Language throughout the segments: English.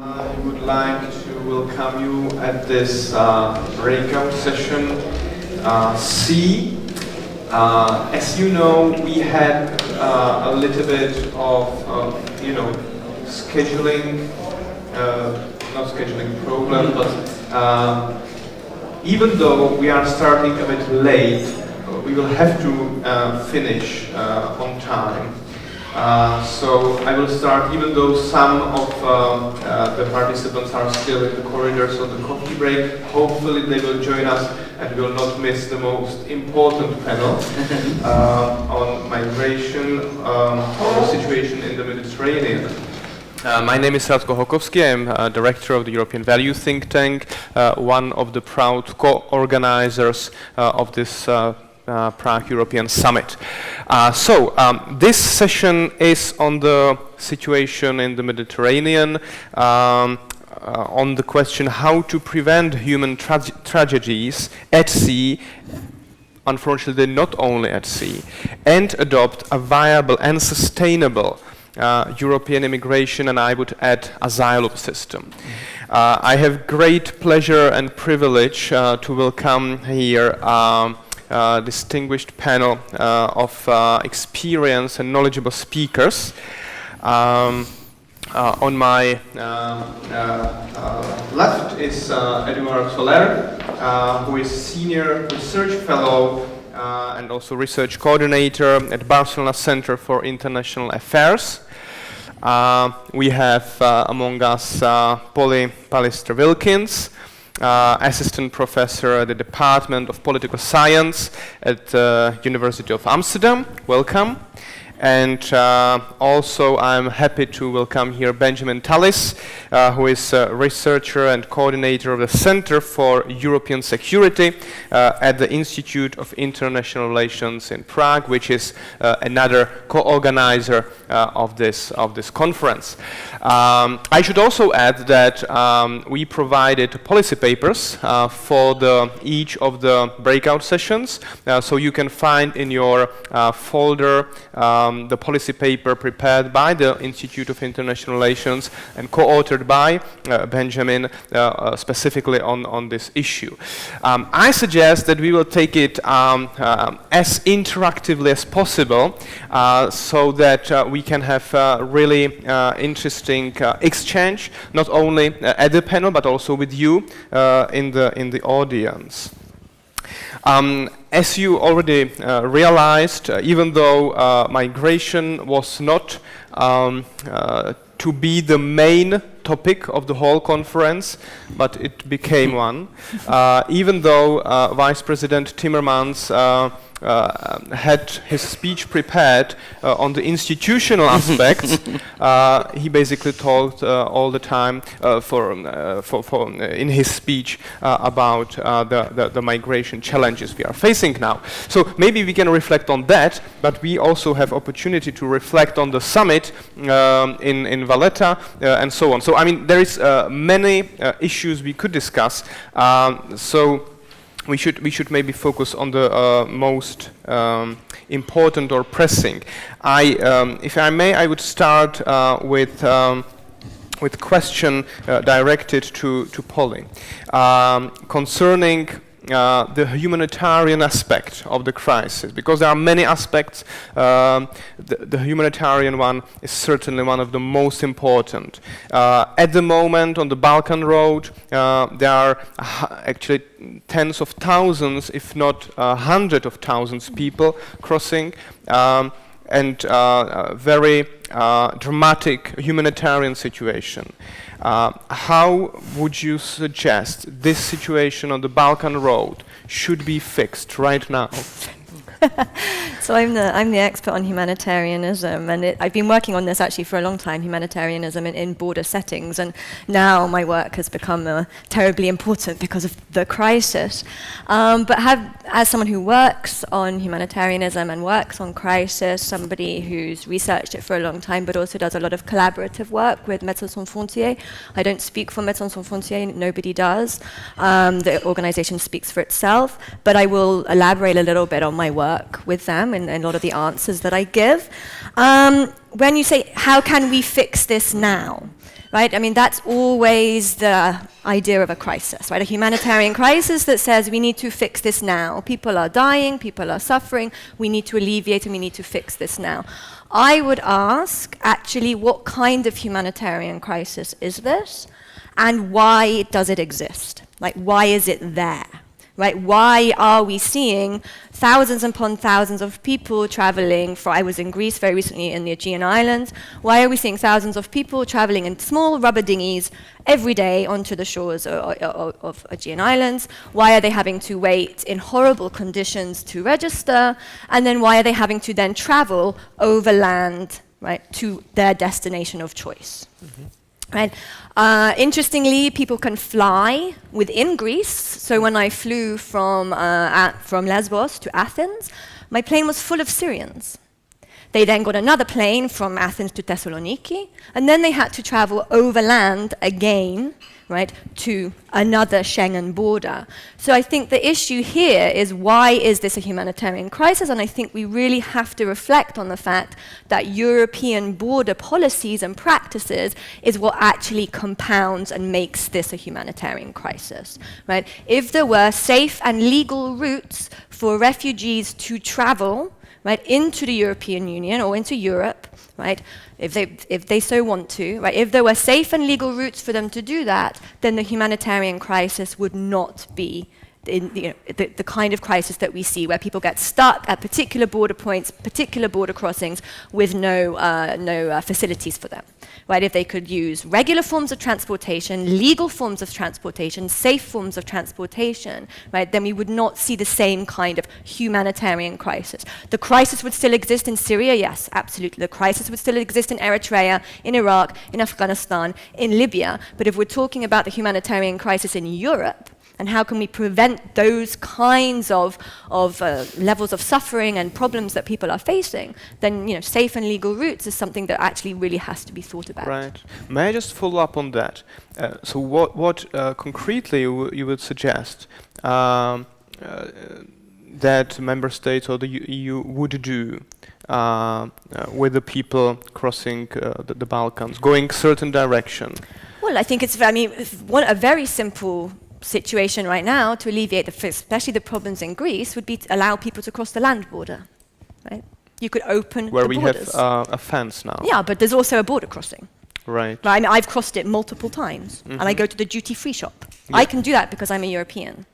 I would like to welcome you at this breakout session C. As you know, we had a little bit of, scheduling, not scheduling problem, but even though we are starting a bit late, we will have to finish on time. So I will start, even though some of the participants are still in the corridors on the coffee break. Hopefully they will join us and will not miss the most important panel on migration or the situation in the Mediterranean. My name is Radko Hokovsky. I'm director of the European Value Think Tank, one of the proud co-organizers of this Prague European Summit. This session is on the situation in the Mediterranean, on the question how to prevent human tragedies at sea, unfortunately not only at sea, and adopt a viable and sustainable European immigration, and I would add asylum system. I have great pleasure and privilege to welcome here distinguished panel of experienced and knowledgeable speakers. On my left is Eduard who is Senior Research Fellow and also Research Coordinator at Barcelona Center for International Affairs. We have among us Pallister-Wilkins, Assistant Professor at the Department of Political Science at the University of Amsterdam. Welcome. And also I'm happy to welcome here Benjamin Tallis, who is a researcher and coordinator of the Center for European Security at the Institute of International Relations in Prague, which is another co-organizer of this conference. I should also add that we provided policy papers for each of the breakout sessions, so you can find in your folder the policy paper prepared by the Institute of International Relations and co-authored by Benjamin specifically on this issue. I suggest that we will take it as interactively as possible so that we can have really interesting exchange, not only at the panel but also with you in the audience. As you already realized, even though migration was not to be the main topic of the whole conference, but it became one, even though Vice President Timmermans had his speech prepared on the institutional aspects. He basically talked all the time in his speech about the migration challenges we are facing now. So maybe we can reflect on that, but we also have opportunity to reflect on the summit in Valletta and so on. So I mean, there is many issues we could discuss. So we should maybe focus on the most important or pressing. If I may, I would start with question directed to Polly concerning the humanitarian aspect of the crisis, because there are many aspects. The humanitarian one is certainly one of the most important. At the moment on the Balkan road, there are actually tens of thousands, if not hundreds of thousands people crossing, and very dramatic humanitarian situation. How would you suggest this situation on the Balkan road should be fixed right now? So I'm the expert on humanitarianism, and I've been working on this actually for a long time, humanitarianism in border settings, and now my work has become terribly important because of the crisis. But as someone who works on humanitarianism and works on crisis, somebody who's researched it for a long time, but also does a lot of collaborative work with Médecins Sans Frontières. I don't speak for Médecins Sans Frontières, nobody does. The organization speaks for itself, but I will elaborate a little bit on my work work with them in a lot of the answers that I give. When you say, how can we fix this now? Right? I mean, that's always the idea of a crisis, right? A humanitarian crisis that says we need to fix this now. People are dying, people are suffering, we need to alleviate and we need to fix this now. I would ask, actually, what kind of humanitarian crisis is this? And why does it exist? Like, why is it there? Right? Why are we seeing thousands upon thousands of people traveling I was in Greece very recently in the Aegean Islands. Why are we seeing thousands of people traveling in small rubber dinghies every day onto the shores of Aegean Islands? Why are they having to wait in horrible conditions to register? And then why are they having to then travel overland, right, to their destination of choice? Mm-hmm. Right. Interestingly, people can fly within Greece. So when I flew from Lesbos to Athens, my plane was full of Syrians. They then got another plane from Athens to Thessaloniki, and then they had to travel overland again, right, to another Schengen border. So I think the issue here is, why is this a humanitarian crisis? And I think we really have to reflect on the fact that European border policies and practices is what actually compounds and makes this a humanitarian crisis, right? If there were safe and legal routes for refugees to travel, right, into the European Union or into Europe, right, if they so want to, right, if there were safe and legal routes for them to do that, then the humanitarian crisis would not be the kind of crisis that we see, where people get stuck at particular border points, particular border crossings, with no facilities for them. Right? If they could use regular forms of transportation, legal forms of transportation, safe forms of transportation, right, then we would not see the same kind of humanitarian crisis. The crisis would still exist in Syria, yes, absolutely. The crisis would still exist in Eritrea, in Iraq, in Afghanistan, in Libya. But if we're talking about the humanitarian crisis in Europe, and how can we prevent those kinds of levels of suffering and problems that people are facing, then safe and legal routes is something that actually really has to be thought about. Right. May I just follow up on that? So what concretely you would suggest that member states or the EU would do with the people crossing the Balkans, going certain direction? Well, I think it's a very simple situation right now to alleviate especially the problems in Greece would be to allow people to cross the land border, right? You could open where the we borders. have a fence now. Yeah, but there's also a border crossing. Right. I mean, I've crossed it multiple times, and I go to the duty-free shop. Yeah. I can do that because I'm a European,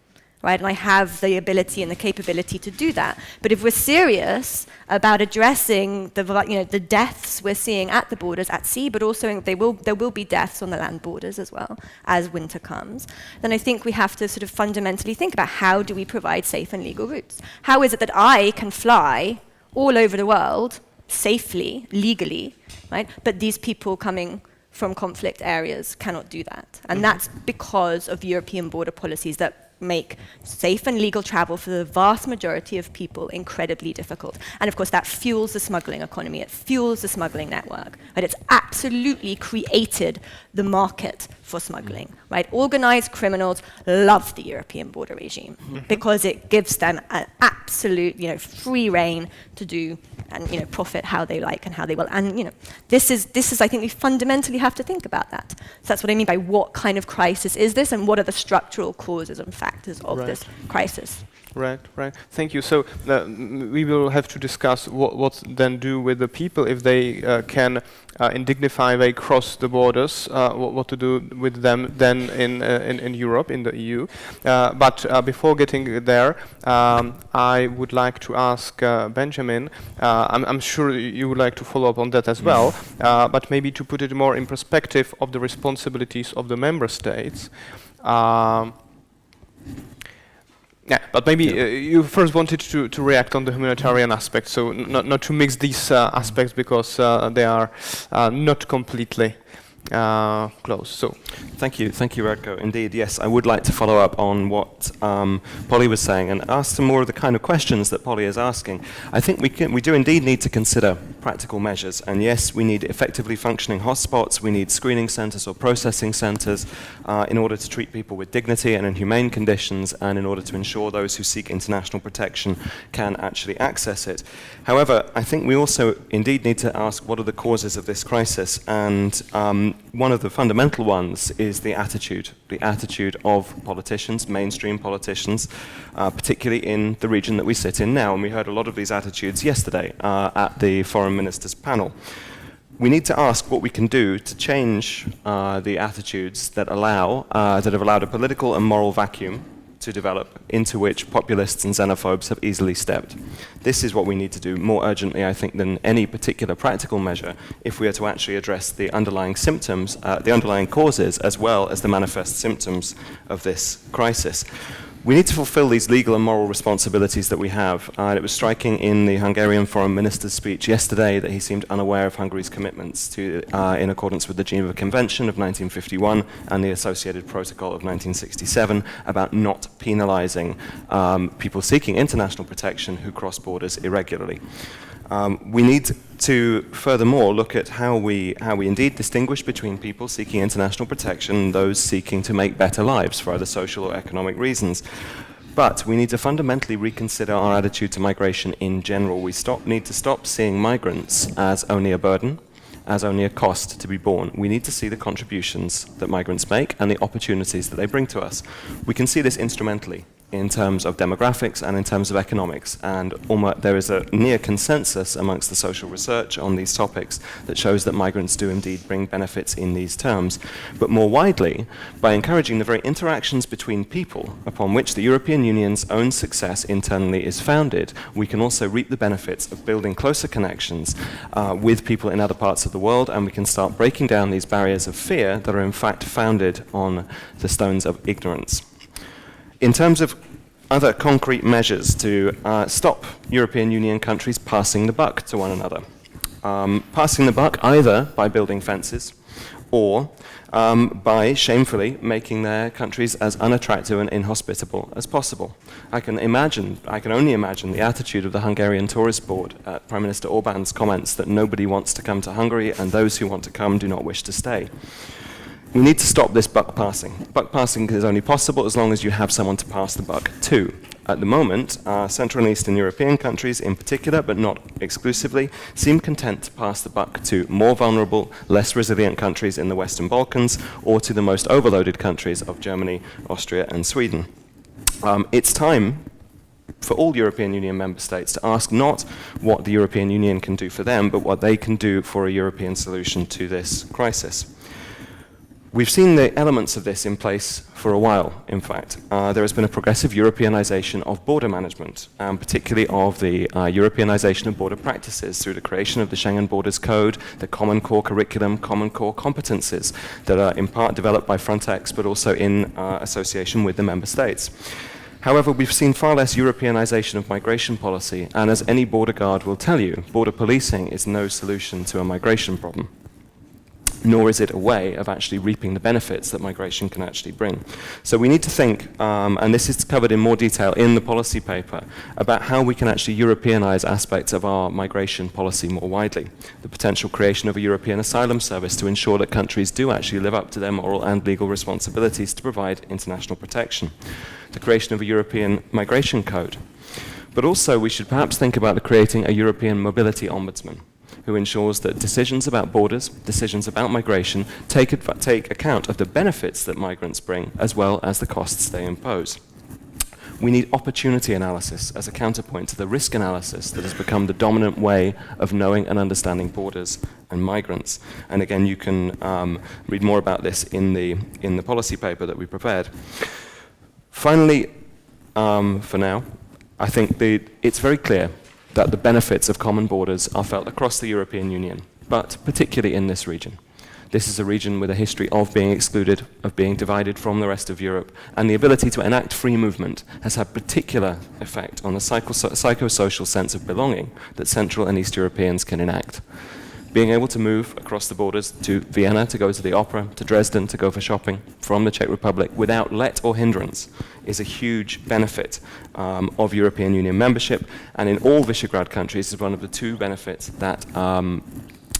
right? And I have the ability and the capability to do that. But if we're serious about addressing the deaths we're seeing at the borders at sea, but also there will be deaths on the land borders as well as winter comes, then I think we have to sort of fundamentally think about, how do we provide safe and legal routes? How is it that I can fly all over the world safely, legally, right? But these people coming from conflict areas cannot do that. And that's because of European border policies that make safe and legal travel for the vast majority of people incredibly difficult. And of course that fuels the smuggling economy, it fuels the smuggling network. But it's absolutely created the market for smuggling, right? Organized criminals love the European border regime because it gives them an absolute, free rein to do and profit how they like and how they will. And this is I think we fundamentally have to think about that. So that's what I mean by what kind of crisis is this, and what are the structural causes and factors of this crisis. Right. Thank you. So we will have to discuss what then do with the people if they can, in dignified way, cross the borders. What to do with them then in Europe, in the EU. But before getting there, I would like to ask Benjamin. I'm sure you would like to follow up on that as well. But maybe to put it more in perspective of the responsibilities of the member states. Yeah, but maybe you first wanted to react on the humanitarian aspect, so not to mix these aspects because they are not completely close. So, thank you, Radko. Indeed, yes, I would like to follow up on what Polly was saying and ask some more of the kind of questions that Polly is asking. I think we do indeed need to consider practical measures. And yes, we need effectively functioning hotspots, we need screening centres or processing centres in order to treat people with dignity and in humane conditions, and in order to ensure those who seek international protection can actually access it. However, I think we also indeed need to ask what are the causes of this crisis, and one of the fundamental ones is the attitude of politicians, mainstream politicians, particularly in the region that we sit in now. And we heard a lot of these attitudes yesterday at the Foreign Ministers panel. We need to ask what we can do to change the attitudes that have allowed a political and moral vacuum to develop, into which populists and xenophobes have easily stepped. This is what we need to do more urgently, I think, than any particular practical measure if we are to actually address the underlying symptoms, the underlying causes, as well as the manifest symptoms of this crisis. We need to fulfill these legal and moral responsibilities that we have. It was striking in the Hungarian Foreign Minister's speech yesterday that he seemed unaware of Hungary's commitments to, in accordance with the Geneva Convention of 1951 and the associated protocol of 1967 about not penalizing people seeking international protection who cross borders irregularly. We need to furthermore look at how we indeed distinguish between people seeking international protection and those seeking to make better lives for either social or economic reasons. But we need to fundamentally reconsider our attitude to migration in general. We need to stop seeing migrants as only a burden, as only a cost to be borne. We need to see the contributions that migrants make and the opportunities that they bring to us. We can see this instrumentally in terms of demographics and in terms of economics, and there is a near consensus amongst the social research on these topics that shows that migrants do indeed bring benefits in these terms. But more widely, by encouraging the very interactions between people upon which the European Union's own success internally is founded, we can also reap the benefits of building closer connections with people in other parts of the world, and we can start breaking down these barriers of fear that are in fact founded on the stones of ignorance. In terms of other concrete measures to stop European Union countries passing the buck to one another. Passing the buck either by building fences or by shamefully making their countries as unattractive and inhospitable as possible. I can only imagine the attitude of the Hungarian Tourist Board at Prime Minister Orbán's comments that nobody wants to come to Hungary and those who want to come do not wish to stay. We need to stop this buck passing. Buck passing is only possible as long as you have someone to pass the buck to. At the moment, Central and Eastern European countries in particular, but not exclusively, seem content to pass the buck to more vulnerable, less resilient countries in the Western Balkans, or to the most overloaded countries of Germany, Austria, and Sweden. It's time for all European Union member states to ask not what the European Union can do for them, but what they can do for a European solution to this crisis. We've seen the elements of this in place for a while, in fact. There has been a progressive Europeanization of border management, particularly of the Europeanization of border practices through the creation of the Schengen Borders Code, the Common Core Curriculum, Common Core Competences that are in part developed by Frontex, but also in association with the member states. However, we've seen far less Europeanization of migration policy, and as any border guard will tell you, border policing is no solution to a migration problem, nor is it a way of actually reaping the benefits that migration can actually bring. So we need to think, and this is covered in more detail in the policy paper, about how we can actually Europeanize aspects of our migration policy more widely. The potential creation of a European asylum service to ensure that countries do actually live up to their moral and legal responsibilities to provide international protection. The creation of a European migration code. But also we should perhaps think about creating a European mobility ombudsman, who ensures that decisions about borders, decisions about migration, take account of the benefits that migrants bring, as well as the costs they impose. We need opportunity analysis as a counterpoint to the risk analysis that has become the dominant way of knowing and understanding borders and migrants. And again, you can read more about this in the policy paper that we prepared. Finally, for now, I think it's very clear that the benefits of common borders are felt across the European Union, but particularly in this region. This is a region with a history of being excluded, of being divided from the rest of Europe, and the ability to enact free movement has had particular effect on the psychosocial sense of belonging that Central and East Europeans can enact. being able to move across the borders to Vienna to go to the opera, to Dresden to go for shopping from the Czech Republic without let or hindrance is a huge benefit of European Union membership, and in all Visegrad countries is one of the two benefits that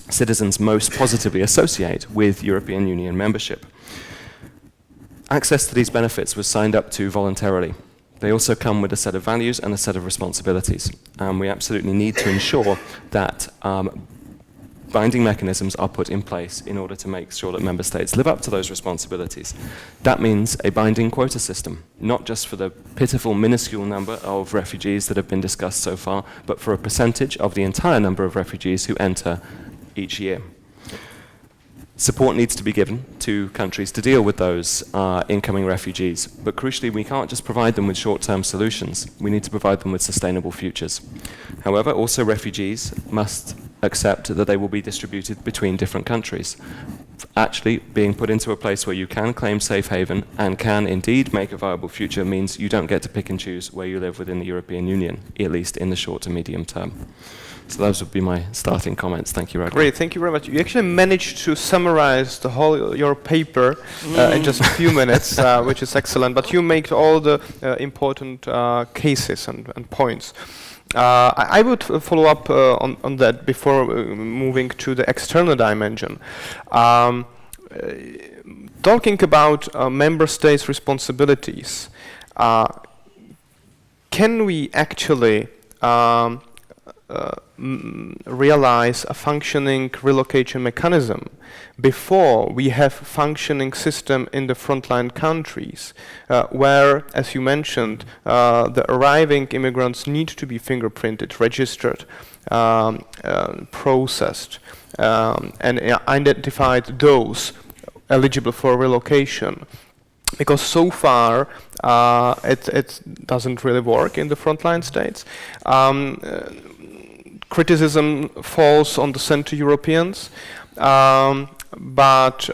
citizens most positively associate with European Union membership. Access to these benefits was signed up to voluntarily. They also come with a set of values and a set of responsibilities. We absolutely need to ensure that binding mechanisms are put in place in order to make sure that member states live up to those responsibilities. That means a binding quota system, not just for the pitiful, minuscule number of refugees that have been discussed so far, but for a percentage of the entire number of refugees who enter each year. Support needs to be given to countries to deal with those incoming refugees, but crucially we can't just provide them with short-term solutions, we need to provide them with sustainable futures. However, also refugees must accept that they will be distributed between different countries. Actually, being put into a place where you can claim safe haven and can indeed make a viable future means you don't get to pick and choose where you live within the European Union, at least in the short to medium term. So those would be my starting comments. Thank you, Ragnar. Great, thank you very much. You actually managed to summarize the whole your paper in just a few minutes, which is excellent. But you make all the important cases and points. I would follow up on that before moving to the external dimension. Talking about member states' responsibilities, can we actually realize a functioning relocation mechanism before we have functioning system in the frontline countries where, as you mentioned, the arriving immigrants need to be fingerprinted, registered, processed, and identified those eligible for relocation? Because so far it doesn't really work in the frontline states. Criticism falls on the Central Europeans, but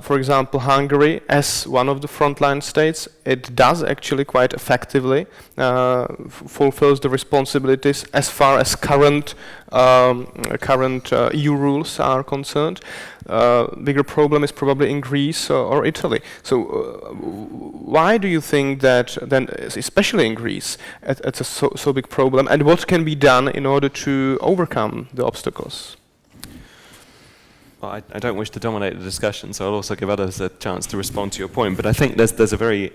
for example, Hungary, as one of the frontline states, it does actually quite effectively fulfills the responsibilities as far as current EU rules are concerned. Bigger problem is probably in Greece or Italy. So why do you think that then, especially in Greece, it's a so big problem, and what can be done in order to overcome the obstacles? Well, I don't wish to dominate the discussion, so I'll also give others a chance to respond to your point. But I think there's a very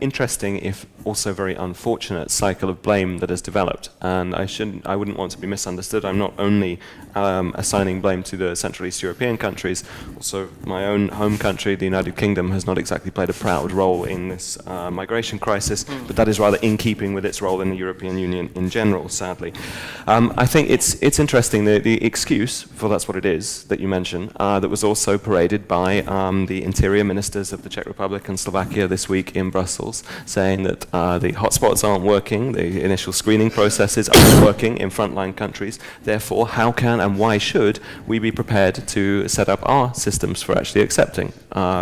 interesting, if also very unfortunate, cycle of blame that has developed. And I wouldn't want to be misunderstood. I'm not only assigning blame to the Central East European countries. Also, my own home country, the United Kingdom, has not exactly played a proud role in this migration crisis. But that is rather in keeping with its role in the European Union in general, sadly. I think it's interesting the excuse, for that's what it is, that you mentioned. That was also paraded by the interior ministers of the Czech Republic and Slovakia this week in Brussels, saying that the hotspots aren't working, the initial screening processes aren't working in frontline countries. Therefore, how can and why should we be prepared to set up our systems for actually accepting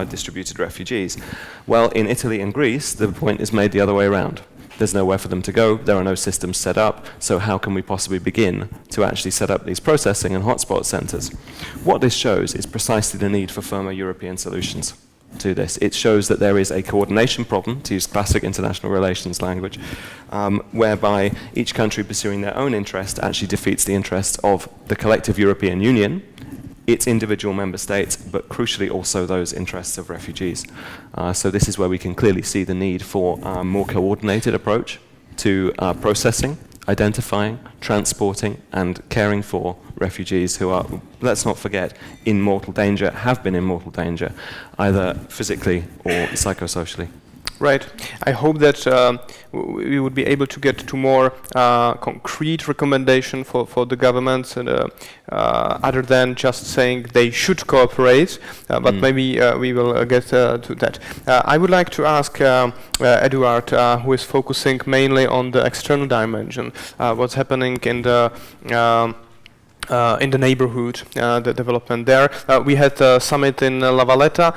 distributed refugees? Well, in Italy and Greece, the point is made the other way around. There's nowhere for them to go, there are no systems set up, so how can we possibly begin to actually set up these processing and hotspot centres? What this shows is precisely the need for firmer European solutions to this. It shows that there is a coordination problem, to use classic international relations language, whereby each country pursuing their own interest actually defeats the interests of the collective European Union, its individual member states, but crucially also those interests of refugees. So this is where we can clearly see the need for a more coordinated approach to processing, identifying, transporting, and caring for refugees who are, let's not forget, in mortal danger, have been in mortal danger, either physically or psychosocially. Right. I hope that we would be able to get to more concrete recommendation for the governments, and other than just saying they should cooperate. But maybe we will get to that. I would like to ask Eduard, who is focusing mainly on the external dimension, what's happening in the in the neighborhood, the development there. We had a summit in La Valletta,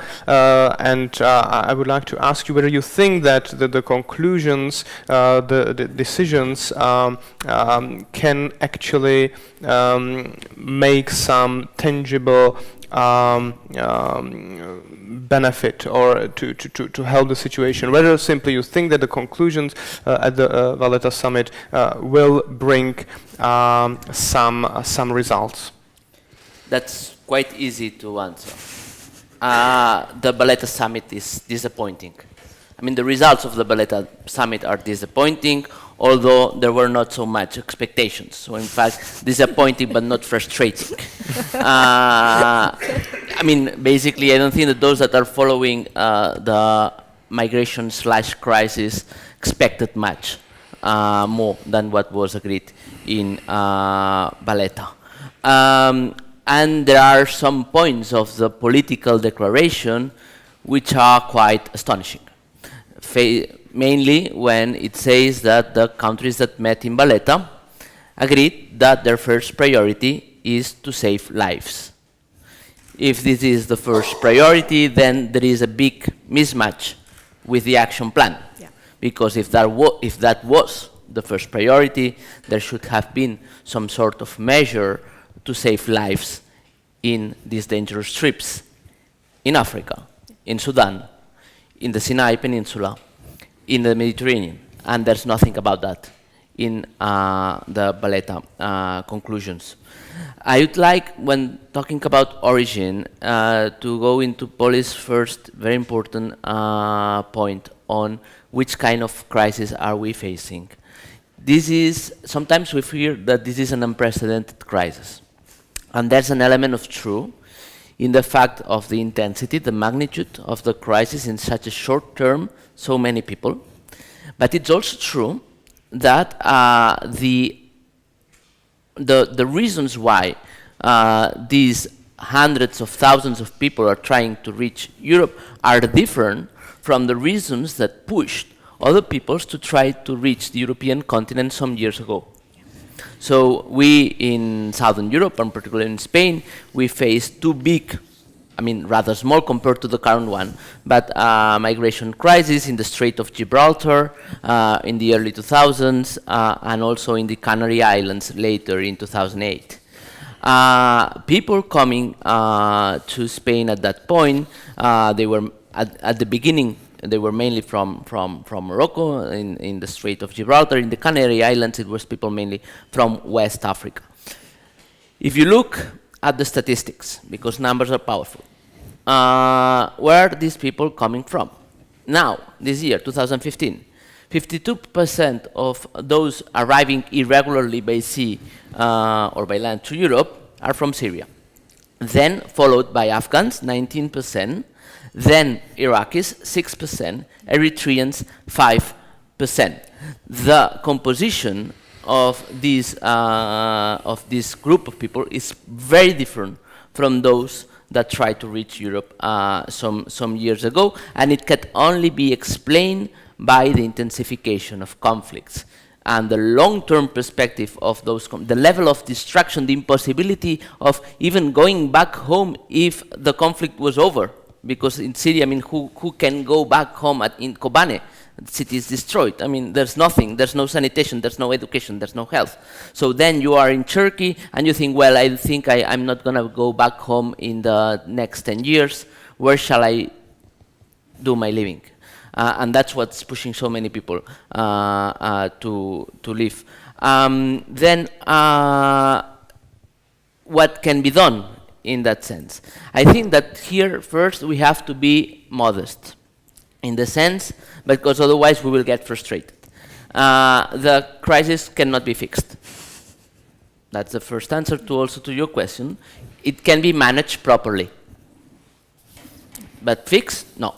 and I would like to ask you whether you think that the conclusions, the decisions can actually make some tangible benefit or to help the situation, whether simply you think that the conclusions at the Valletta summit will bring some results. That's quite easy to answer. The Valletta summit is disappointing. I mean, the results of the Valletta summit are disappointing, although there were not so much expectations. So in fact, disappointing but not frustrating. I mean, basically, I don't think that those that are following the migration/crisis expected much more than what was agreed in Valletta. And there are some points of the political declaration which are quite astonishing. Mainly when it says that the countries that met in Valletta agreed that their first priority is to save lives. If this is the first priority, then there is a big mismatch with the action plan. Yeah. Because if that was the first priority, there should have been some sort of measure to save lives in these dangerous trips in Africa, in Sudan, in the Sinai Peninsula, in the Mediterranean, and there's nothing about that in the Valletta conclusions. I would like, when talking about origin, to go into Poli's first very important point on which kind of crisis are we facing. This is, sometimes we fear that this is an unprecedented crisis. And there's an element of true in the fact of the intensity, the magnitude of the crisis in such a short term, so many people. But it's also true that the reasons why these hundreds of thousands of people are trying to reach Europe are different from the reasons that pushed other peoples to try to reach the European continent some years ago. So we in Southern Europe, and particularly in Spain, we faced two big, I mean rather small compared to the current one, but migration crisis in the Strait of Gibraltar in the early 2000s and also in the Canary Islands later in 2008. People coming to Spain at that point, they were at the beginning, they were mainly from Morocco in the Strait of Gibraltar. In the Canary Islands, it was people mainly from West Africa. If you look at the statistics, because numbers are powerful, where are these people coming from? Now, this year, 2015, 52% of those arriving irregularly by sea or by land to Europe are from Syria. Then followed by Afghans, 19%, then Iraqis, 6%, Eritreans, 5%. The composition of this group of people is very different from those that tried to reach Europe some years ago, and it can only be explained by the intensification of conflicts and the long-term perspective of those, the level of destruction, the impossibility of even going back home if the conflict was over. Because in Syria, I mean, who can go back home in Kobane? The city is destroyed. I mean, there's nothing. There's no sanitation. There's no education. There's no health. So then you are in Turkey, and you think, well, I think I'm not going to go back home in the next 10 years. Where shall I do my living? And that's what's pushing so many people to leave. Then what can be done in that sense? I think that here, first, we have to be modest in the sense, because otherwise we will get frustrated. The crisis cannot be fixed. That's the first answer to your question. It can be managed properly. But fixed, no.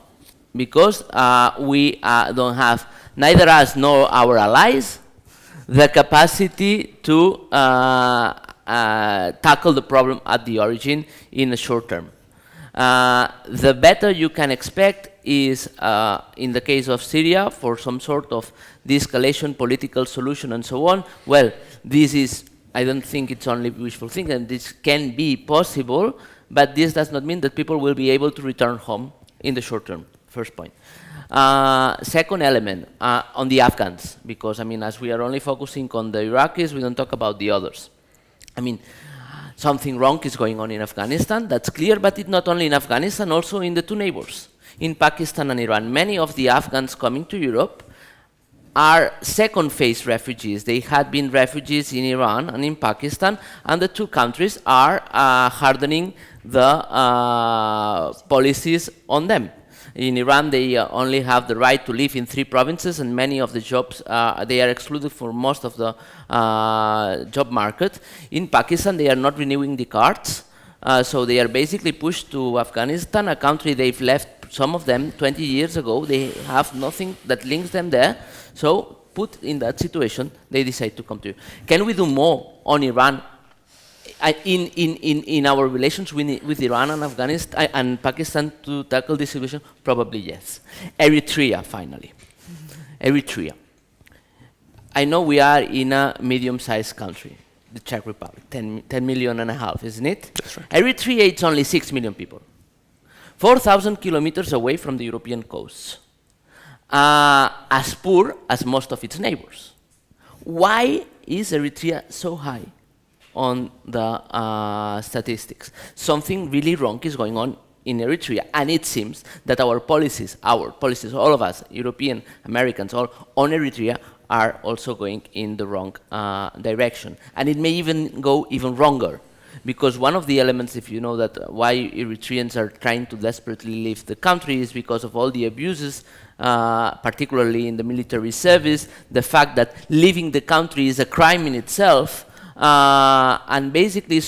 Because we don't have, neither us nor our allies, the capacity to tackle the problem at the origin in the short term. The better you can expect is, in the case of Syria, for some sort of de-escalation, political solution, and so on. Well, this is I don't think it's only wishful thinking, and this can be possible, but this does not mean that people will be able to return home in the short term, first point. Second element, on the Afghans, because I mean, as we are only focusing on the Iraqis, we don't talk about the others. I mean, something wrong is going on in Afghanistan, that's clear, but it's not only in Afghanistan, also in the two neighbors, in Pakistan and Iran. Many of the Afghans coming to Europe are second phase refugees. They had been refugees in Iran and in Pakistan, and the two countries are hardening the policies on them. In Iran, they only have the right to live in 3 provinces, and many of the jobs, they are excluded from most of the job market. In Pakistan, they are not renewing the cards, so they are basically pushed to Afghanistan, a country they've left, some of them, 20 years ago. They have nothing that links them there, so put in that situation, they decide to come to you. Can we do more on Iran? In our relations with Iran and Afghanistan and Pakistan to tackle this situation? Probably yes. Eritrea, finally. Eritrea. I know we are in a medium-sized country, the Czech Republic, 10 million and a half, isn't it? That's right. Eritrea, it's only 6 million people. 4,000 kilometers away from the European coast. As poor as most of its neighbors. Why is Eritrea so high on the statistics? Something really wrong is going on in Eritrea, and it seems that our policies, all of us, European, Americans, all on Eritrea, are also going in the wrong direction. And it may even go even wronger, because one of the elements, if you know that why Eritreans are trying to desperately leave the country, is because of all the abuses, particularly in the military service, the fact that leaving the country is a crime in itself. And basically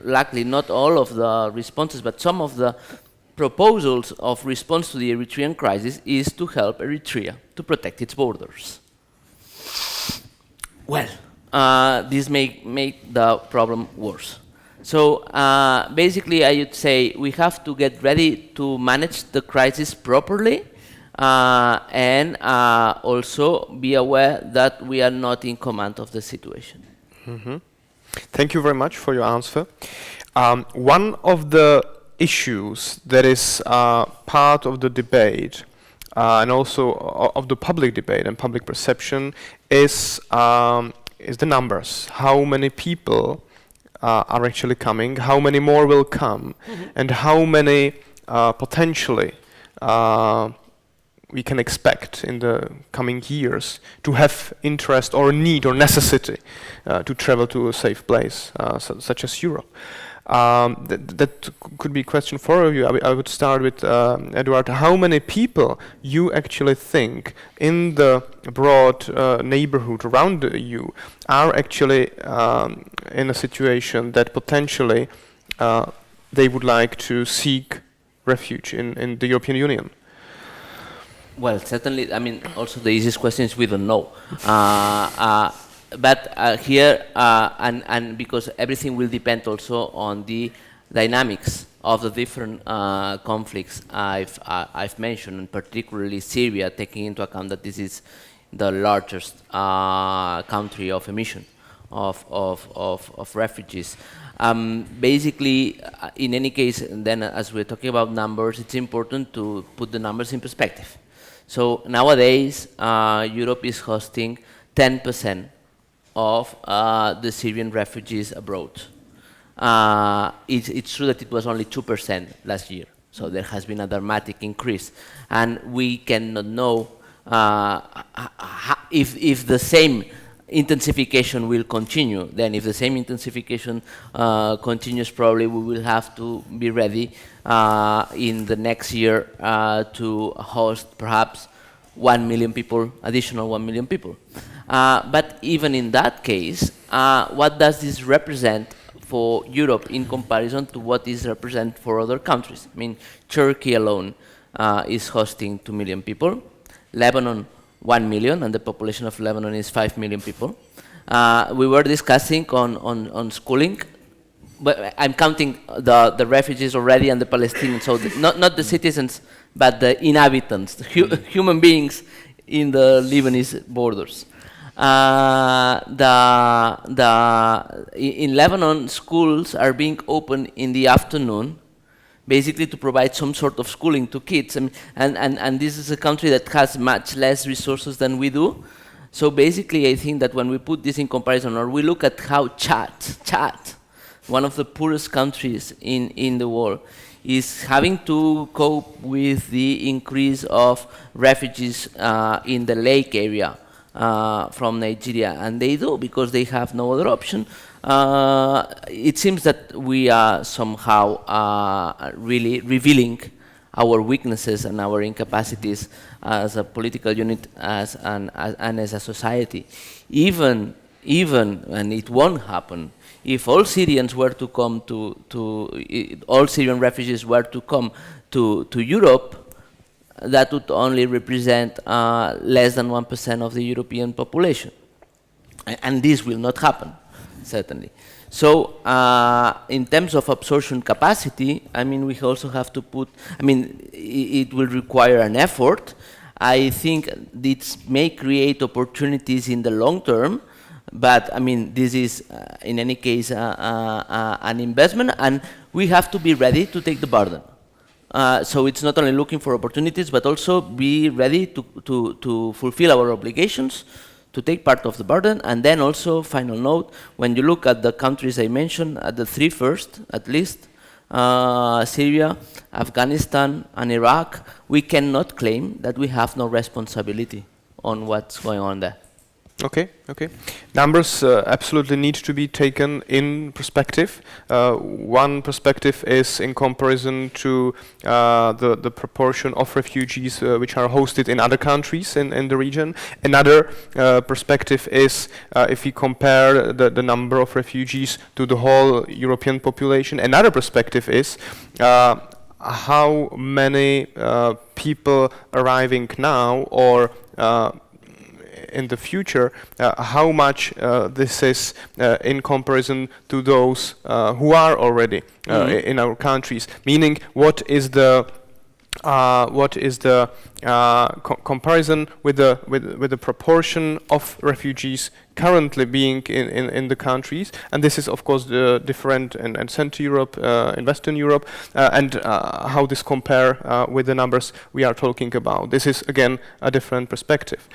luckily not all of the responses, but some of the proposals of response to the Eritrean crisis is to help Eritrea to protect its borders. Well, this may make the problem worse. So basically I would say we have to get ready to manage the crisis properly, and also be aware that we are not in command of the situation. Mm-hmm. Thank you very much for your answer. One of the issues that is part of the debate and also of the public debate and public perception is the numbers. How many people are actually coming, how many more will come, and how many potentially we can expect in the coming years to have interest or need or necessity to travel to a safe place such as Europe. That could be a question for you. I would start with Eduard. How many people you actually think in the broad neighborhood around you are actually in a situation that potentially they would like to seek refuge in the European Union? Well, certainly, I mean, also the easiest question is we don't know. But here, and because everything will depend also on the dynamics of the different conflicts I've mentioned, and particularly Syria, taking into account that this is the largest country of emission of refugees. Basically, in any case, then as we're talking about numbers, it's important to put the numbers in perspective. So nowadays, Europe is hosting 10% of the Syrian refugees abroad. It's true that it was only 2% last year, so there has been a dramatic increase. And we cannot know if the same intensification will continue. Then if the same intensification continues, probably we will have to be ready in the next year to host perhaps 1 million people, additional 1 million people. But even in that case, what does this represent for Europe in comparison to what is represent for other countries? I mean, Turkey alone is hosting 2 million people, Lebanon 1 million, and the population of Lebanon is 5 million people. We were discussing on schooling, but I'm counting the refugees already and the Palestinians, so not the citizens, but the inhabitants, the human beings in the Lebanese borders. In Lebanon, schools are being opened in the afternoon, basically to provide some sort of schooling to kids. And this is a country that has much less resources than we do. So basically, I think that when we put this in comparison, or we look at how Chad, one of the poorest countries in the world, is having to cope with the increase of refugees in the lake area from Nigeria, and they do because they have no other option. It seems that we are somehow really revealing our weaknesses and our incapacities as a political unit and as a society. Even, and it won't happen, if all Syrians were to come all Syrian refugees were to come to Europe, that would only represent less than 1% of the European population. And this will not happen, certainly. So in terms of absorption capacity, I mean, we also have to put, I mean, it will require an effort. I think this may create opportunities in the long term, but I mean, this is in any case an investment, and we have to be ready to take the burden. So it's not only looking for opportunities, but also be ready to fulfill our obligations, to take part of the burden. And then also, final note, when you look at the countries I mentioned, at the three first, at least, Syria, Afghanistan, and Iraq, we cannot claim that we have no responsibility on what's going on there. Okay. Numbers absolutely need to be taken in perspective. One perspective is in comparison to the proportion of refugees which are hosted in other countries in the region. Another perspective is if we compare the number of refugees to the whole European population. Another perspective is how many people arriving now or in the future, how much this is in comparison to those who are already in our countries. Meaning, what is the comparison with the proportion of refugees currently being in the countries, and this is of course different in Central Europe, in Western Europe, and how this compare with the numbers we are talking about. This is again a different perspective.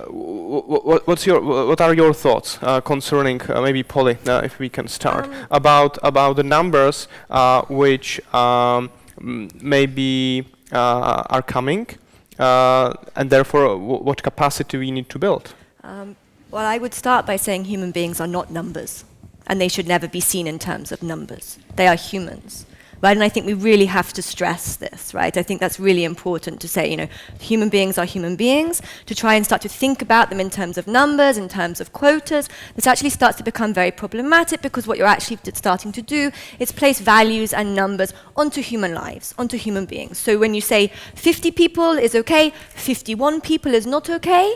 What are your thoughts concerning maybe Polly, if we can start about the numbers which maybe are coming, and therefore what capacity we need to build? Well, I would start by saying human beings are not numbers, and they should never be seen in terms of numbers. They are humans. Right, and I think we really have to stress this, right? I think that's really important to say, you know, human beings are human beings, to try and start to think about them in terms of numbers, in terms of quotas. This actually starts to become very problematic because what you're actually starting to do is place values and numbers onto human lives, onto human beings. So when you say 50 people is okay, 51 people is not okay,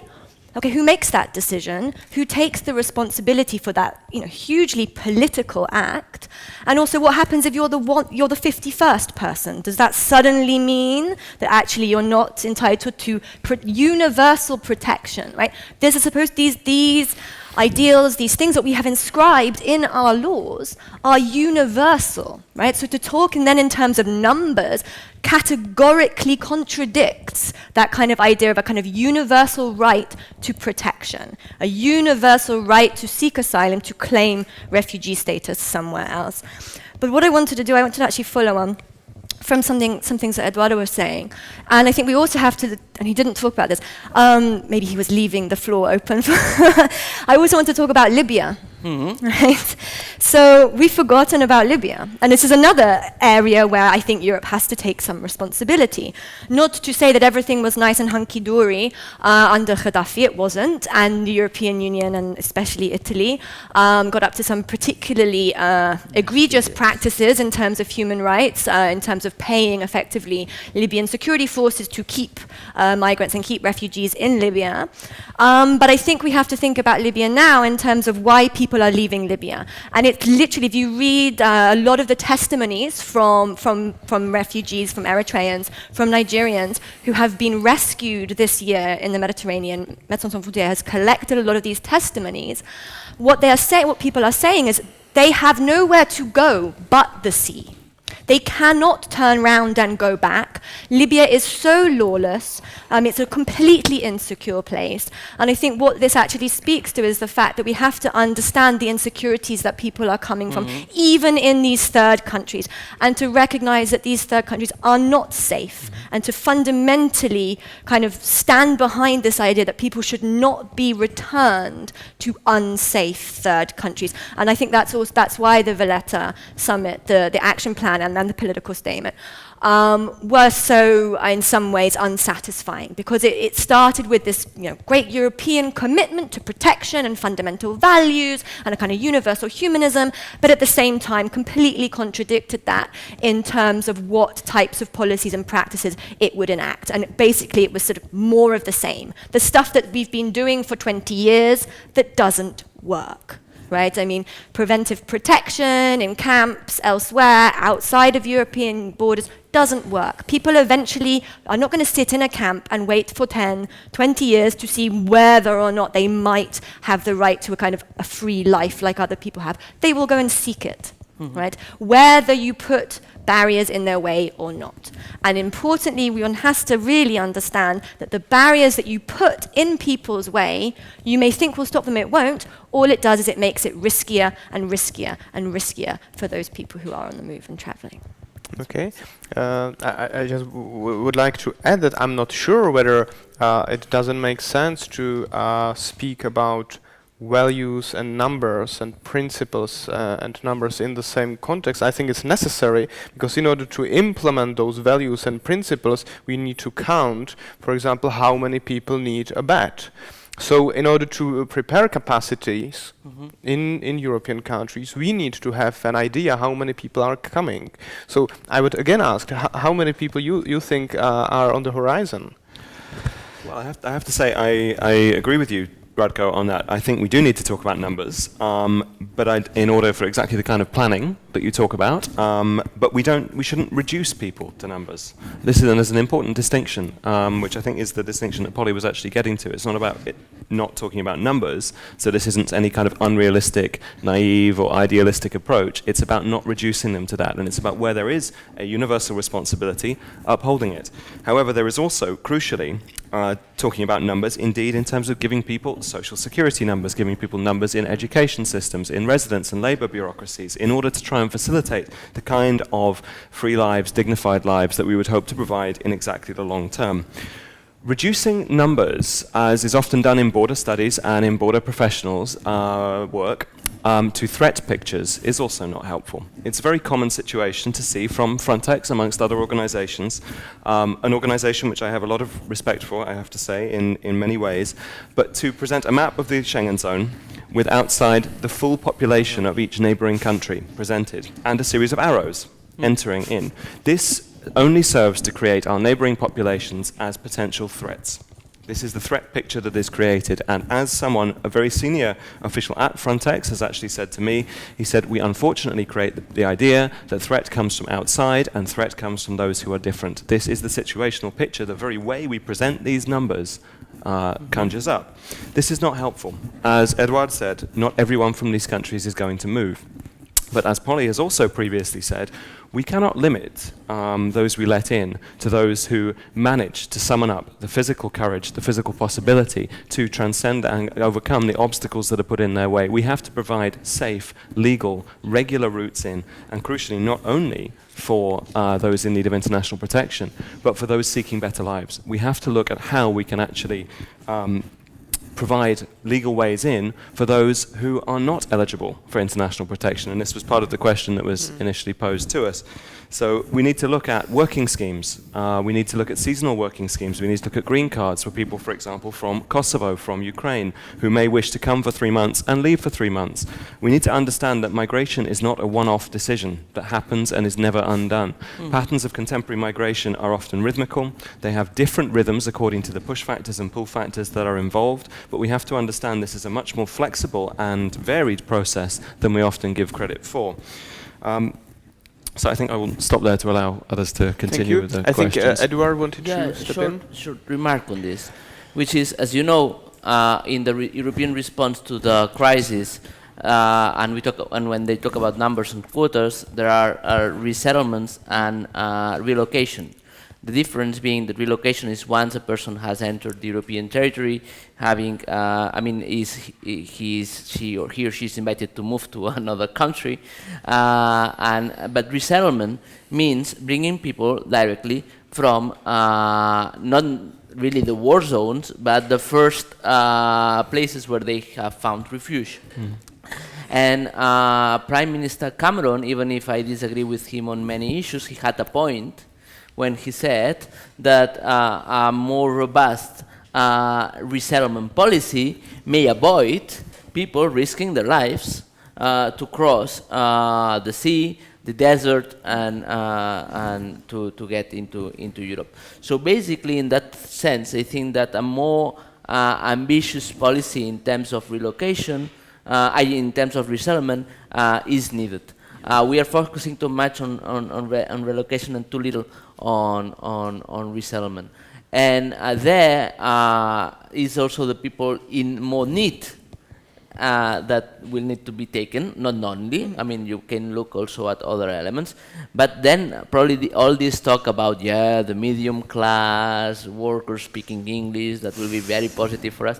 okay, who makes that decision? Who takes the responsibility for that, you know, hugely political act? And also, what happens if you're the 51st person? Does that suddenly mean that actually you're not entitled to universal protection? Right? This is supposed these ideals, these things that we have inscribed in our laws are universal, right? So to talk and then in terms of numbers categorically contradicts that kind of idea of a kind of universal right to protection, a universal right to seek asylum, to claim refugee status somewhere else. But what I wanted to do, I wanted to actually follow on from some things that Eduardo was saying. And I think we also have to, and he didn't talk about this, maybe he was leaving the floor open. I also want to talk about Libya, right? So we've forgotten about Libya. And this is another area where I think Europe has to take some responsibility. Not to say that everything was nice and hunky-dory under Gaddafi, it wasn't. And the European Union, and especially Italy, got up to some particularly egregious practices in terms of human rights, in terms of paying effectively Libyan security forces to keep migrants and keep refugees in Libya. But I think we have to think about Libya now in terms of why people people are leaving Libya. And it's literally, if you read a lot of the testimonies from refugees, from Eritreans, from Nigerians who have been rescued this year in the Mediterranean, Médecins Sans Frontières has collected a lot of these testimonies. What people are saying is they have nowhere to go but the sea. They cannot turn around and go back. Libya is so lawless. It's a completely insecure place. And I think what this actually speaks to is the fact that we have to understand the insecurities that people are coming from, even in these third countries, and to recognize that these third countries are not safe, and to fundamentally kind of stand behind this idea that people should not be returned to unsafe third countries. And I think that's why the Valletta Summit, the action plan and the political statement, were so, in some ways, unsatisfying, because it started with this great European commitment to protection and fundamental values and a kind of universal humanism, but at the same time completely contradicted that in terms of what types of policies and practices it would enact. And basically it was sort of more of the same. The stuff that we've been doing for 20 years that doesn't work. Right? I mean, preventive protection in camps, elsewhere, outside of European borders, doesn't work. People eventually are not going to sit in a camp and wait for 10, 20 years to see whether or not they might have the right to a kind of a free life like other people have. They will go and seek it, right? Whether you put barriers in their way or not. And importantly, one has to really understand that the barriers that you put in people's way, you may think will stop them, it won't. All it does is it makes it riskier and riskier and riskier for those people who are on the move and traveling. Okay. I just would like to add that I'm not sure whether it doesn't make sense to speak about values and numbers and principles and numbers in the same context. I think it's necessary, because in order to implement those values and principles, we need to count, for example, how many people need a bed. So in order to prepare capacities in European countries, we need to have an idea how many people are coming. So I would again ask, how many people you think are on the horizon? Well, I have to say I agree with you, Radko, on that. I think we do need to talk about numbers, but in order for exactly the kind of planning that you talk about. But we shouldn't reduce people to numbers. This is an important distinction, which I think is the distinction that Polly was actually getting to. It's not about not talking about numbers, so this isn't any kind of unrealistic, naive or idealistic approach. It's about not reducing them to that, and it's about where there is a universal responsibility, upholding it. However, there is also, crucially, talking about numbers, indeed, in terms of giving people social security numbers, giving people numbers in education systems, in residence and labour bureaucracies, in order to try and facilitate the kind of free lives, dignified lives that we would hope to provide in exactly the long term. Reducing numbers, as is often done in border studies and in border professionals' work, to threat pictures is also not helpful. It's a very common situation to see from Frontex, amongst other organizations, an organization which I have a lot of respect for, I have to say, in many ways, but to present a map of the Schengen zone with outside the full population of each neighboring country presented, and a series of arrows entering in. This only serves to create our neighboring populations as potential threats. This is the threat picture that is created, and as someone, a very senior official at Frontex has actually said to me, he said, we unfortunately create the idea that threat comes from outside and threat comes from those who are different. This is the situational picture, the very way we present these numbers conjures up. This is not helpful. As Eduard said, not everyone from these countries is going to move. But as Polly has also previously said, we cannot limit those we let in to those who manage to summon up the physical courage, the physical possibility to transcend and overcome the obstacles that are put in their way. We have to provide safe, legal, regular routes in, and crucially not only for those in need of international protection, but for those seeking better lives. We have to look at how we can actually provide legal ways in for those who are not eligible for international protection. And this was part of the question that was initially posed to us. So we need to look at working schemes. We need to look at seasonal working schemes. We need to look at green cards for people, for example, from Kosovo, from Ukraine, who may wish to come for 3 months and leave for 3 months. We need to understand that migration is not a one-off decision that happens and is never undone. Patterns of contemporary migration are often rhythmical. They have different rhythms according to the push factors and pull factors that are involved, but we have to understand this is a much more flexible and varied process than we often give credit for. So I think I will stop there to allow others to continue with the questions. I think Eduard wanted to step in. Short remark on this, which is, as you know, in the European response to the crisis, and when they talk about numbers and quotas, there are resettlements and relocation. The difference being that relocation is once a person has entered the European territory, having, he or she is invited to move to another country, but resettlement means bringing people directly from not really the war zones, but the first places where they have found refuge. And Prime Minister Cameron, even if I disagree with him on many issues, he had a point when he said that a more robust resettlement policy may avoid people risking their lives to cross the sea, the desert, and to get into Europe. So basically, in that sense, I think that a more ambitious policy in terms of relocation, in terms of resettlement, is needed. We are focusing too much on relocation and too little on resettlement. And there is also the people in more need that will need to be taken, not only. I mean, you can look also at other elements. But then probably all this talk about, the medium class, workers speaking English, that will be very positive for us.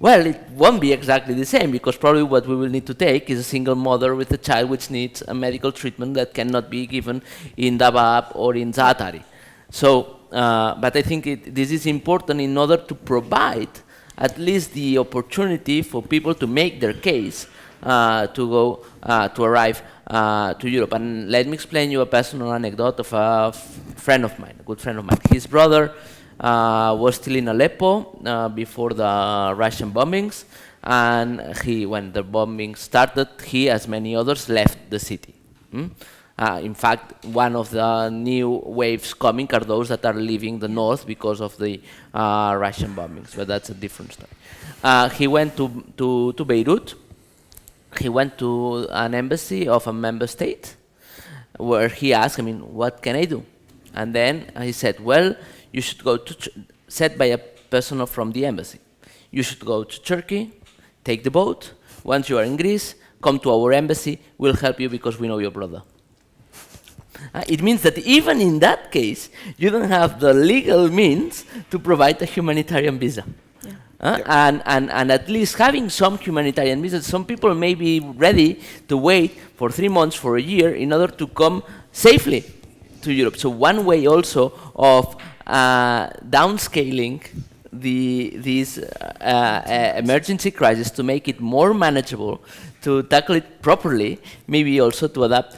Well, it won't be exactly the same, because probably what we will need to take is a single mother with a child which needs a medical treatment that cannot be given in Dabab or in Zaatari. So, but I think this is important in order to provide at least the opportunity for people to make their case to arrive to Europe. And let me explain you a personal anecdote of a friend of mine, a good friend of mine. His brother was still in Aleppo before the Russian bombings, and when the bombing started, he, as many others, left the city. In fact, one of the new waves coming are those that are leaving the north because of the Russian bombings, but that's a different story. He went to Beirut. He went to an embassy of a member state, where he asked, what can I do? And then he said, well, you should go to, said by a person from the embassy, you should go to Turkey, take the boat. Once you are in Greece, come to our embassy, we'll help you because we know your brother. It means that even in that case, you don't have the legal means to provide a humanitarian visa. And at least having some humanitarian visas, some people may be ready to wait for 3 months, for a year, in order to come safely to Europe. So one way also of downscaling this emergency crisis to make it more manageable, to tackle it properly, maybe also to adapt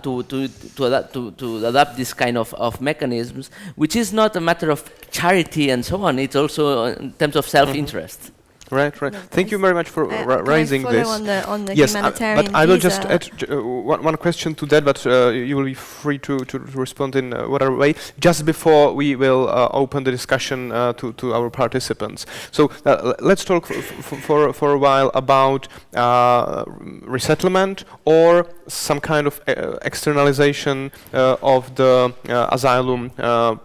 to adapt this kind of mechanisms, which is not a matter of charity and so on. It's also in terms of self-interest. Right. No, thank you very much for raising this. On the yes, humanitarian but I will visa. just add one question to that, but you will be free to respond in whatever way. Just before we will open the discussion to our participants. So let's talk for a while about resettlement or some kind of externalization of the asylum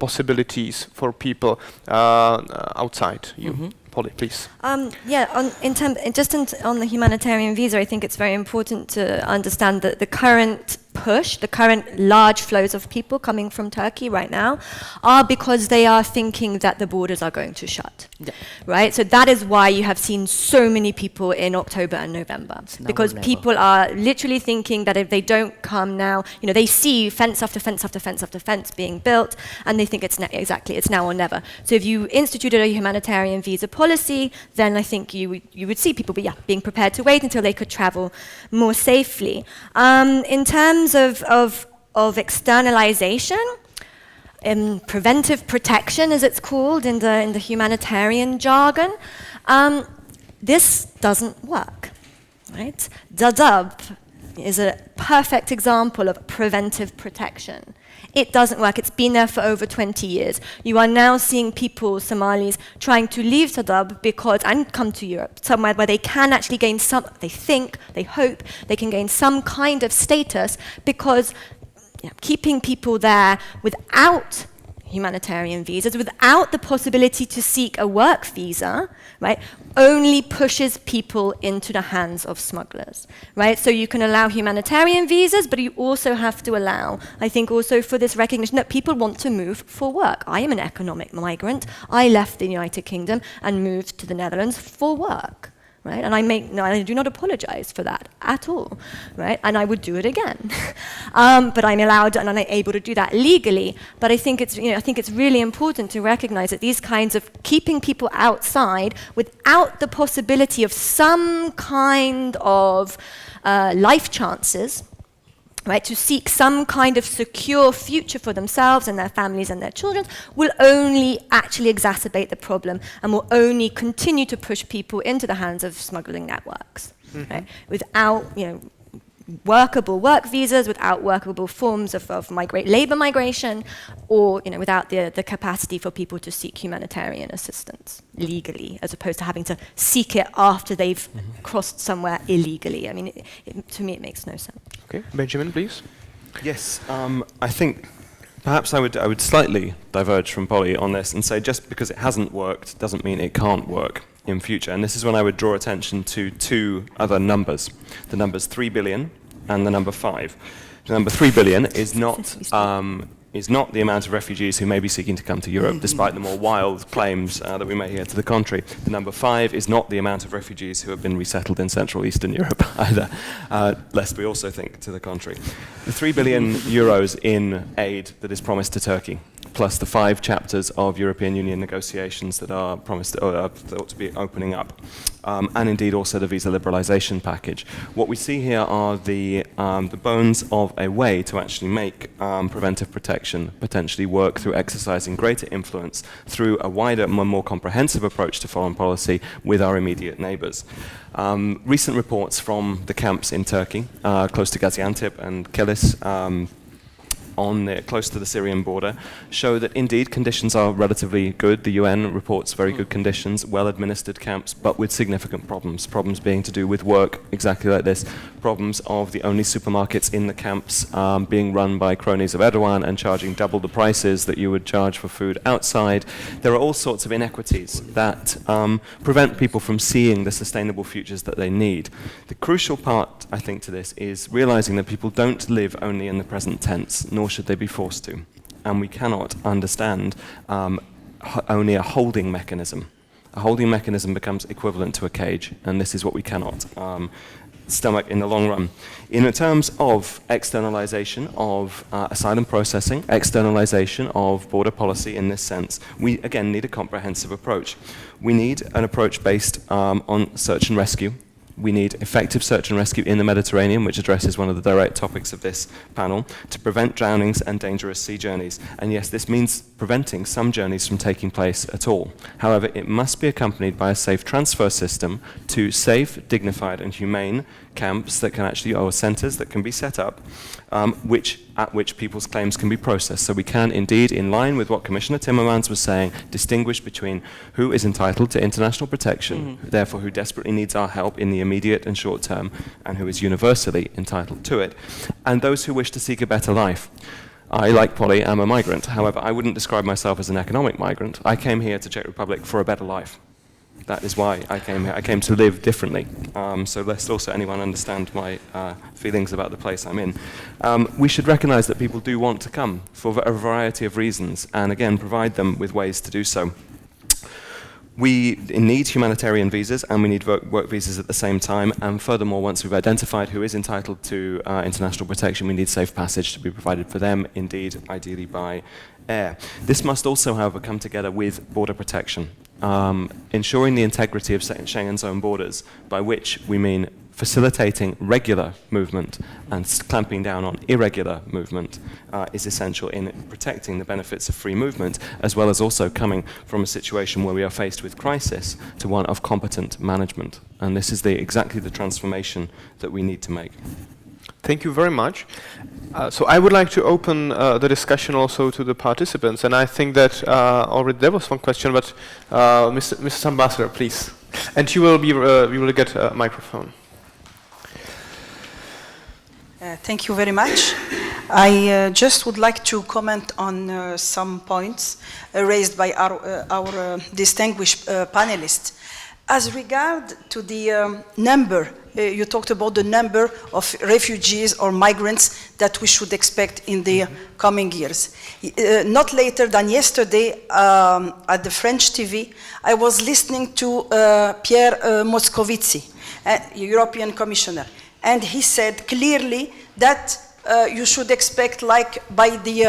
possibilities for people outside you. Mm-hmm. Polly, please. On the humanitarian visa, I think it's very important to understand that the current large flows of people coming from Turkey right now are because they are thinking that the borders are going to shut, right? So that is why you have seen so many people in October and November, because people are literally thinking that if they don't come now, they see fence after fence after fence after fence being built, and they think it's now or never. So if you instituted a humanitarian visa policy, then I think you would see people being prepared to wait until they could travel more safely. In terms of externalization, preventive protection, as it's called in the humanitarian jargon, this doesn't work, right? Dadaab, is a perfect example of preventive protection. It doesn't work. It's been there for over 20 years. You are now seeing people, Somalis, trying to leave Dadaab and come to Europe, somewhere where they can actually gain they hope, they can gain some kind of status, because keeping people there without humanitarian visas, without the possibility to seek a work visa, right, only pushes people into the hands of smugglers, right? So you can allow humanitarian visas, but you also have to allow, I think, also for this recognition that people want to move for work. I am an economic migrant. I left the United Kingdom and moved to the Netherlands for work. Right? And I do not apologize for that at all, right? And I would do it again. But I'm allowed and I'm able to do that legally. But I think it's really important to recognize that these kinds of keeping people outside without the possibility of some kind of life chances, right, to seek some kind of secure future for themselves and their families and their children, will only actually exacerbate the problem and will only continue to push people into the hands of smuggling networks, right? Without workable work visas, without workable forms of labor migration, or without the capacity for people to seek humanitarian assistance legally, as opposed to having to seek it after they've crossed somewhere illegally. I mean, to me, it makes no sense. Okay, Benjamin, please. Yes, I think perhaps I would slightly diverge from Polly on this and say just because it hasn't worked doesn't mean it can't work in future. And this is when I would draw attention to two other numbers, the numbers 3 billion and the number 5. The number 3 billion is not the amount of refugees who may be seeking to come to Europe, despite the more wild claims that we may hear to the contrary. The number 5 is not the amount of refugees who have been resettled in Central Eastern Europe either, lest we also think to the contrary. The 3 billion euros in aid that is promised to Turkey, plus the 5 chapters of European Union negotiations that are promised or are thought to be opening up, and indeed also the visa liberalisation package. What we see here are the bones of a way to actually make preventive protection potentially work through exercising greater influence through a wider and more comprehensive approach to foreign policy with our immediate neighbours. Recent reports from the camps in Turkey, close to Gaziantep and Kilis, close to the Syrian border, show that indeed conditions are relatively good. The UN reports very good conditions, well-administered camps, but with significant problems. Problems being to do with work, exactly like this. Problems of the only supermarkets in the camps being run by cronies of Eduard and charging double the prices that you would charge for food outside. There are all sorts of inequities that prevent people from seeing the sustainable futures that they need. The crucial part, I think, to this is realizing that people don't live only in the present tense, nor should they be forced to. And we cannot understand only a holding mechanism. A holding mechanism becomes equivalent to a cage, and this is what we cannot stomach in the long run. In terms of externalization of asylum processing, externalization of border policy in this sense, we again need a comprehensive approach. We need an approach based on search and rescue. We need effective search and rescue in the Mediterranean, which addresses one of the direct topics of this panel, to prevent drownings and dangerous sea journeys. And yes, this means preventing some journeys from taking place at all. However, it must be accompanied by a safe transfer system to safe, dignified and humane camps that can actually, or centres that can be set up, at which people's claims can be processed. So we can indeed, in line with what Commissioner Timmermans was saying, distinguish between who is entitled to international protection, therefore who desperately needs our help in the immediate and short term, and who is universally entitled to it, and those who wish to seek a better life. I, like Polly, am a migrant. However, I wouldn't describe myself as an economic migrant. I came here to Czech Republic for a better life. That is why I came here. I came to live differently. So lest also anyone understand my feelings about the place I'm in. We should recognize that people do want to come for a variety of reasons, and again, provide them with ways to do so. We need humanitarian visas, and we need work visas at the same time. And furthermore, once we've identified who is entitled to international protection, we need safe passage to be provided for them, indeed, ideally by air. This must also, however, come together with border protection, ensuring the integrity of Schengen's own borders, by which we mean facilitating regular movement and clamping down on irregular movement is essential in protecting the benefits of free movement, as well as also coming from a situation where we are faced with crisis to one of competent management. And this is exactly the transformation that we need to make. Thank you very much. So I would like to open the discussion also to the participants, and I think that already there was one question, but Mrs. Ambassador, please. And you will get a microphone. Thank you very much. I just would like to comment on some points raised by our distinguished panelists. As regard to the number, you talked about the number of refugees or migrants that we should expect in the coming years. Not later than yesterday, at the French TV, I was listening to Pierre Moscovici, European Commissioner, and he said clearly that you should expect, like by the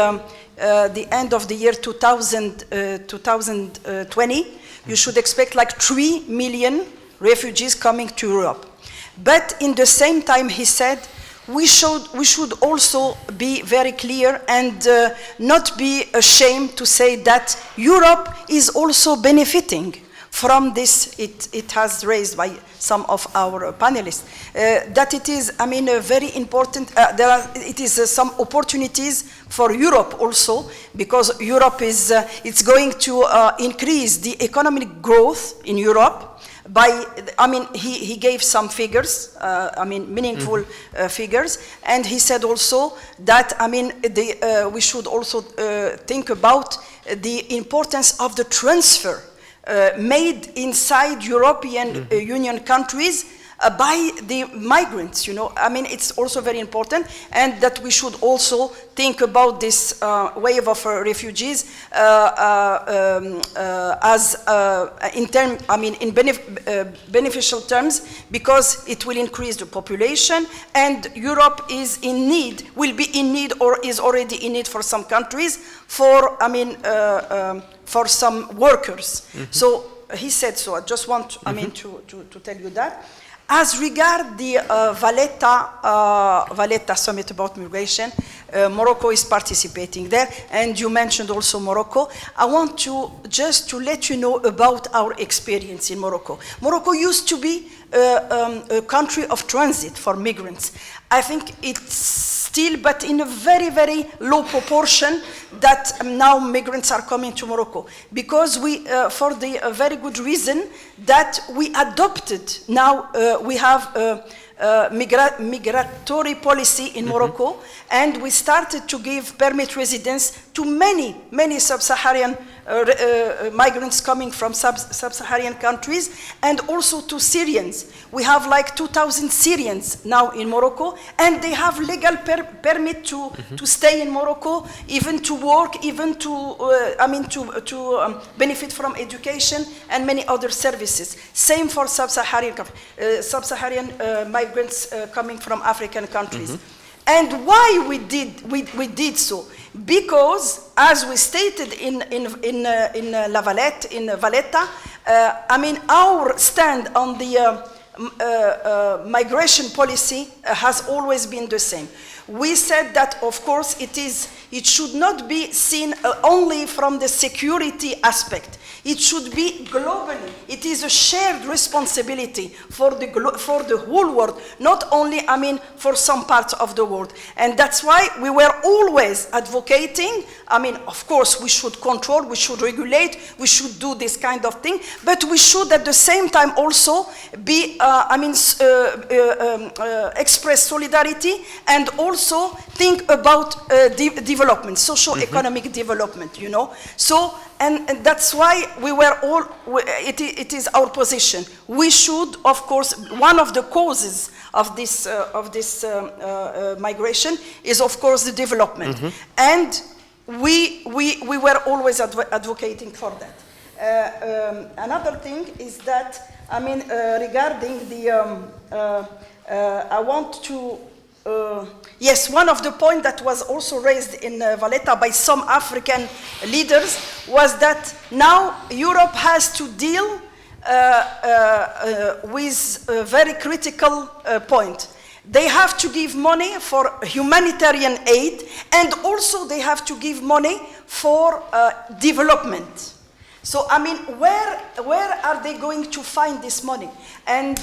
end of the year 2020, you should expect like 3 million refugees coming to Europe. But in the same time, he said, we should also be very clear and not be ashamed to say that Europe is also benefiting from this. It has raised by some of our panelists that it is, I mean, very important. It is some opportunities for Europe also, because Europe is it's going to increase the economic growth in Europe. He gave some figures, meaningful figures, and he said also that, we should also think about the importance of the transfer made inside European Union countries by the migrants, you know. I mean, it's also very important, and that we should also think about this wave of refugees as in beneficial terms, because it will increase the population, and Europe is in need, will be in need, or is already in need for some countries, for some workers. So he said so. I just want, to tell you that. As regard the Valletta Summit about migration, Morocco is participating there, and you mentioned also Morocco. I want to just to let you know about our experience in Morocco. Morocco used to be a country of transit for migrants. I think it's still, but in a very, very low proportion, that now migrants are coming to Morocco, because we, for the very good reason that we adopted, now we have migratory policy in Morocco, and we started to give permit residence to many sub-Saharan migrants coming from sub-Saharan countries, and also to Syrians. We have like 2,000 Syrians now in Morocco, and they have legal permit to stay in Morocco, even to work, even to benefit from education and many other services. Same for sub-Saharan migrants coming from African countries. And why we did so? Because, as we stated in Valletta, our stand on the migration policy has always been the same. We said that, of course, it should not be seen only from the security aspect. It should be globally. It is a shared responsibility for the whole world, not only, for some parts of the world. And that's why we were always advocating, of course, we should control, we should regulate, we should do this kind of thing, but we should at the same time also be, express solidarity, and also think about development, socio-economic development, you know. So, and that's why we were all, it is our position. We should, of course, one of the causes of this migration is, of course, the development. And we were always advocating for that. Another thing is that, regarding the, I want to, yes, one of the points that was also raised in Valletta by some African leaders was that now Europe has to deal with a very critical point. They have to give money for humanitarian aid, and also they have to give money for development. So, where are they going to find this money? And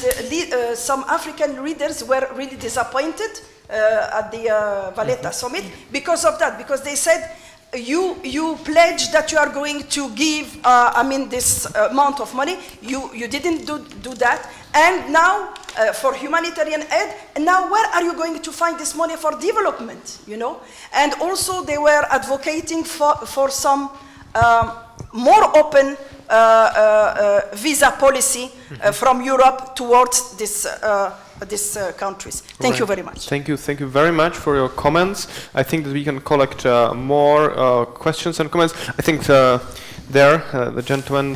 some African leaders were really disappointed at the Valletta summit because of that, because they said, you pledged that you are going to give, this amount of money. You didn't do that, and now for humanitarian aid. And now, where are you going to find this money for development? You know, and also they were advocating for some more open visa policy from Europe towards these countries. Thank you very much. Thank you very much for your comments. I think that we can collect more questions and comments. I think the gentleman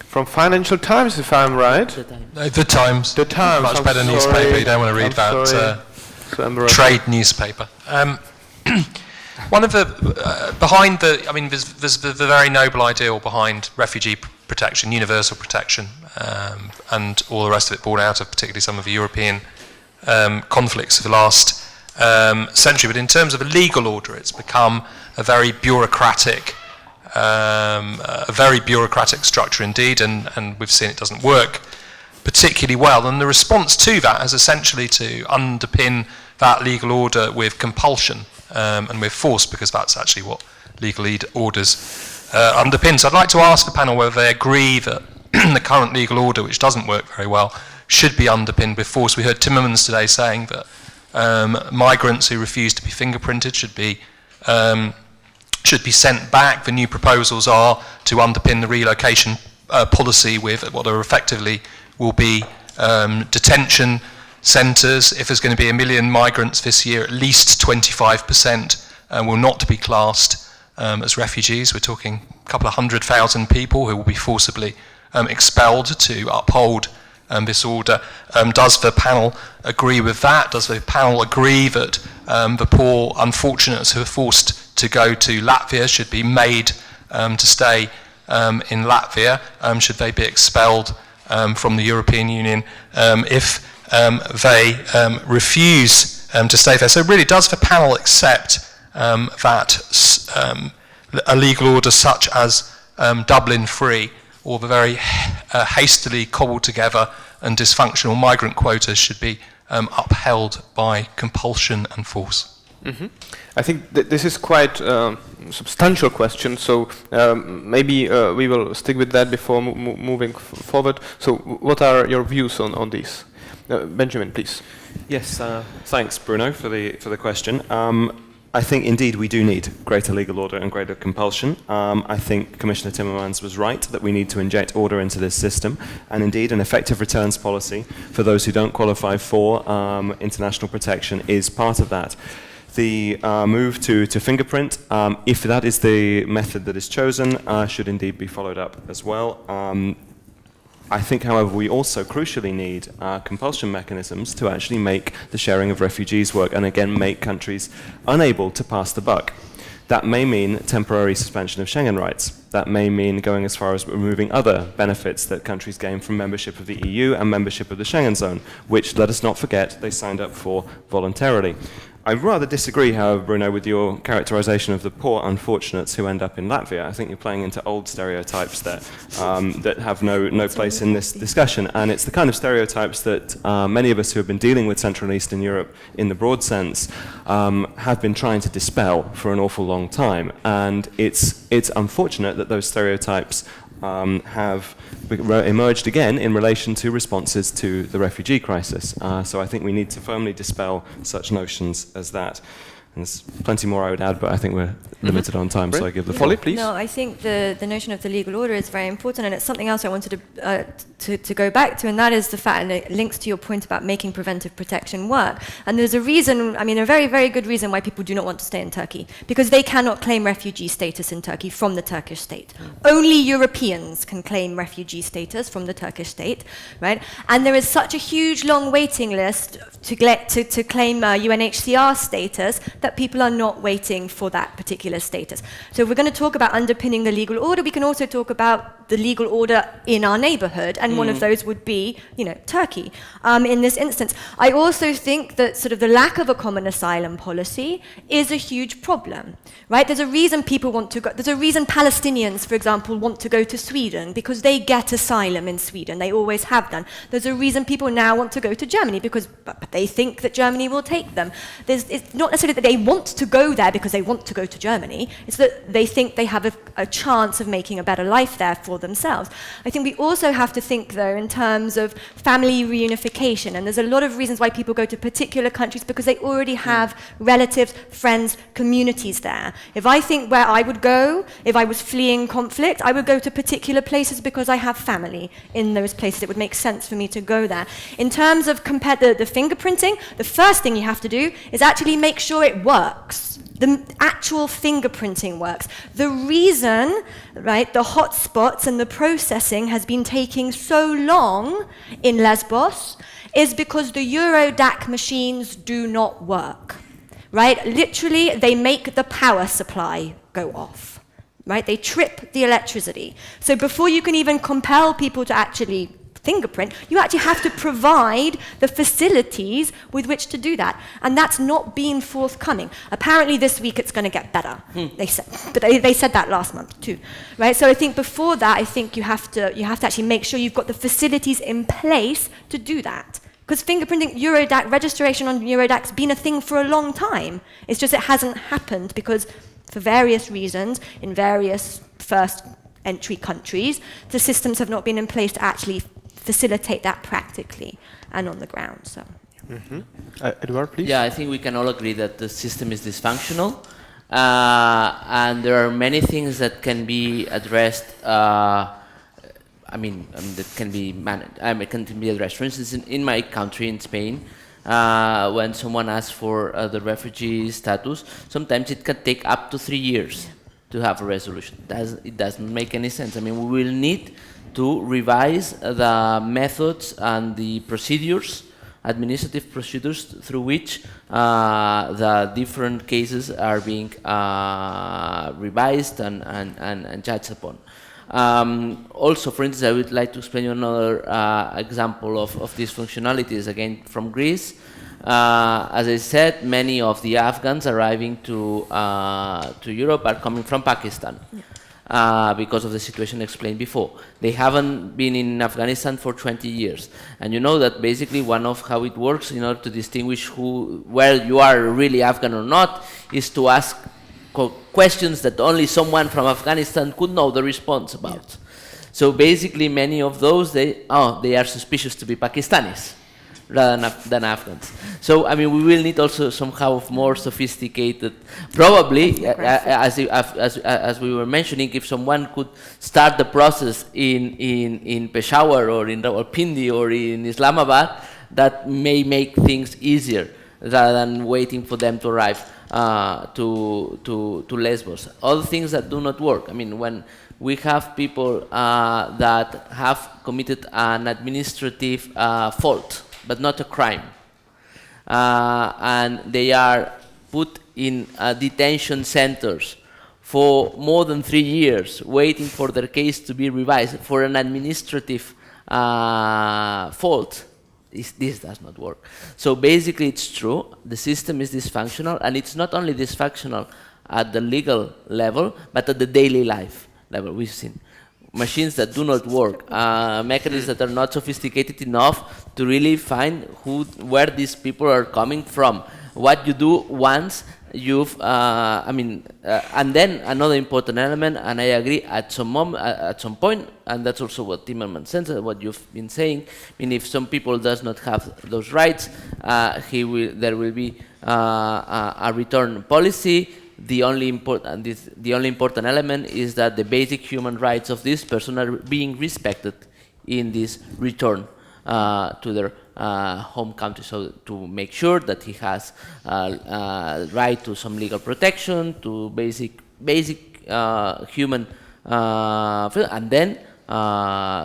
from Financial Times, if I'm right. The Times. The Times. Much better newspaper. You don't want to read that trade newspaper. One of the behind the, there's the very noble ideal behind refugee protection, universal protection, and all the rest of it born out of particularly some of the European conflicts of the last century. But in terms of a legal order, it's become a very bureaucratic structure indeed, and we've seen it doesn't work particularly well. And the response to that is essentially to underpin that legal order with compulsion and with force, because that's actually what legal orders underpin. So I'd like to ask the panel whether they agree that the current legal order, which doesn't work very well, should be underpinned with force. We heard Timmermans today saying that migrants who refuse to be fingerprinted should be sent back. The new proposals are to underpin the relocation policy with what are effectively will be detention centres. If there's going to be 1 million migrants this year, at least 25% will not be classed as refugees. We're talking a couple of 100,000 people who will be forcibly expelled to uphold this order. Does the panel agree with that? Does the panel agree that the poor unfortunates who are forced to go to Latvia should be made to stay in Latvia? Should they be expelled from the European Union if they refuse to stay there? So really, does the panel accept that a legal order such as Dublin III, or the very hastily cobbled together and dysfunctional migrant quotas, should be upheld by compulsion and force? Mm-hmm. I think this is quite a substantial question, so maybe we will stick with that before moving forward. So what are your views on this? Benjamin, please. Yes, thanks, Bruno, for the question. I think indeed we do need greater legal order and greater compulsion. I think Commissioner Timmermans was right that we need to inject order into this system, and indeed an effective returns policy for those who don't qualify for international protection is part of that. The move to fingerprint, if that is the method that is chosen, should indeed be followed up as well. I think, however, we also crucially need compulsion mechanisms to actually make the sharing of refugees work, and again make countries unable to pass the buck. That may mean temporary suspension of Schengen rights. That may mean going as far as removing other benefits that countries gain from membership of the EU and membership of the Schengen zone, which, let us not forget, they signed up for voluntarily. I rather disagree, however, Bruno, with your characterization of the poor unfortunates who end up in Latvia. I think you're playing into old stereotypes there that have no place in this discussion. And it's the kind of stereotypes that many of us who have been dealing with Central and Eastern Europe in the broad sense have been trying to dispel for an awful long time. And it's unfortunate that those stereotypes have emerged again in relation to responses to the refugee crisis. So I think we need to firmly dispel such notions as that. And there's plenty more I would add, but I think we're limited on time, so I give the floor. Please. No, I think the notion of the legal order is very important, and it's something else I wanted to go back to, and that is the fact, and it links to your point about making preventive protection work. And there's a reason, a very, very good reason why people do not want to stay in Turkey, because they cannot claim refugee status in Turkey from the Turkish state. Only Europeans can claim refugee status from the Turkish state, right? And there is such a huge, long waiting list to claim UNHCR status that people are not waiting for that particular status. So if we're going to talk about underpinning the legal order, we can also talk about the legal order in our neighbourhood, and one of those would be, Turkey. In this instance, I also think that sort of the lack of a common asylum policy is a huge problem, right? There's a reason people want to go. There's a reason Palestinians, for example, want to go to Sweden, because they get asylum in Sweden. They always have done. There's a reason people now want to go to Germany, because they think that Germany will take them. It's not necessarily that they want to go there because they want to go to Germany. It's that they think they have a chance of making a better life there for themselves. I think we also have to think, though, in terms of family reunification, and there's a lot of reasons why people go to particular countries, because they already have relatives, friends, communities there. If I think where I would go, if I was fleeing conflict, I would go to particular places because I have family in those places. It would make sense for me to go there. In terms of the fingerprinting, the first thing you have to do is actually make sure it works. The actual fingerprinting works. The reason, right, the hotspots and the processing has been taking so long in Lesbos is because the Eurodac machines do not work, right? Literally, they make the power supply go off, right? They trip the electricity. So before you can even compel people to actually fingerprint, you actually have to provide the facilities with which to do that, and that's not been forthcoming. Apparently this week it's going to get better. They said, but they said that last month too, right? So I think before that, I think you have to actually make sure you've got the facilities in place to do that, because fingerprinting, Eurodac, registration on Eurodac's been a thing for a long time. It's just it hasn't happened because for various reasons in various first entry countries, the systems have not been in place to actually facilitate that practically and on the ground. So, Eduard, please. Yeah, I think we can all agree that the system is dysfunctional, and there are many things that can be addressed. That can be managed. Can be addressed. For instance, in my country, in Spain, when someone asks for the refugee status, sometimes it can take up to 3 years to have a resolution. It doesn't make any sense. I mean, we will need to revise the methods and the procedures, administrative procedures through which the different cases are being revised and judged upon. Also, for instance, I would like to explain you another example of these functionalities, again from Greece. As I said, many of the Afghans arriving to Europe are coming from Pakistan. Because of the situation explained before. They haven't been in Afghanistan for 20 years. And you know that basically one of how it works in order to distinguish where you are really Afghan or not is to ask questions that only someone from Afghanistan could know the response about. Yeah. So basically many of those, they are suspicious to be Pakistanis rather than Afghans. So, I mean, we will need also somehow of more sophisticated, probably, as we were mentioning, if someone could start the process in Peshawar or in Rawalpindi or in Islamabad, that may make things easier rather than waiting for them to arrive to Lesbos. Other things that do not work. I mean, when we have people that have committed an administrative fault, but not a crime, and they are put in detention centers for more than 3 years, waiting for their case to be revised for an administrative fault. This does not work. So basically it's true, the system is dysfunctional, and it's not only dysfunctional at the legal level, but at the daily life level. We've seen machines that do not work, mechanisms that are not sophisticated enough to really find where these people are coming from. What you do once you've, and then another important element, and I agree at some point, and that's also what Timmermans said, what you've been saying. I mean, if some people does not have those rights, there will be a return policy. The only important element is that the basic human rights of this person are being respected in this return to their home country. So to make sure that he has right to some legal protection, to basic human, and then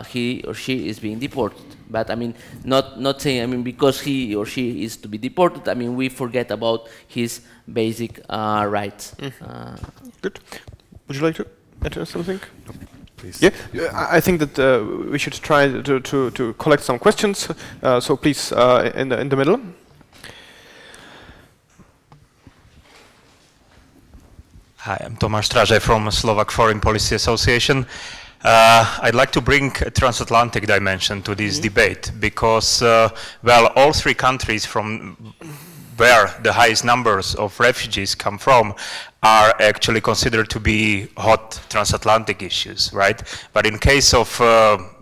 he or she is being deported. But I mean, not saying, I mean, because he or she is to be deported, I mean, we forget about his basic rights. Good. Would you like to add something? please. Yeah, I think that we should try to collect some questions. So please, in the middle. Hi, I'm Tomáš Straže from Slovak Foreign Policy Association. I'd like to bring a transatlantic dimension to this debate because, well, all three countries from where the highest numbers of refugees come from are actually considered to be hot transatlantic issues, right? But in case of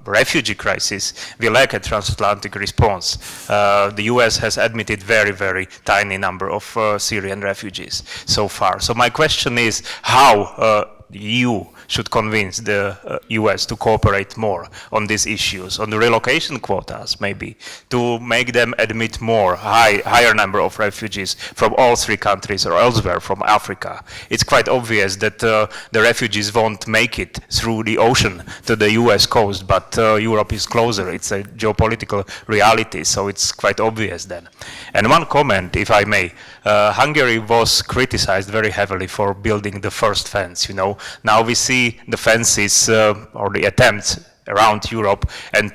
refugee crisis, we lack a transatlantic response. The US has admitted very, very tiny number of Syrian refugees so far. So my question is how the EU should convince the US to cooperate more on these issues, on the relocation quotas maybe, to make them admit more, higher number of refugees from all three countries or elsewhere from Africa. It's quite obvious that the refugees won't make it through the ocean to the US coast, but Europe is closer. It's a geopolitical reality, so it's quite obvious then. And one comment, if I may, Hungary was criticized very heavily for building the first fence, you know. Now we see the fences or the attempts around Europe, and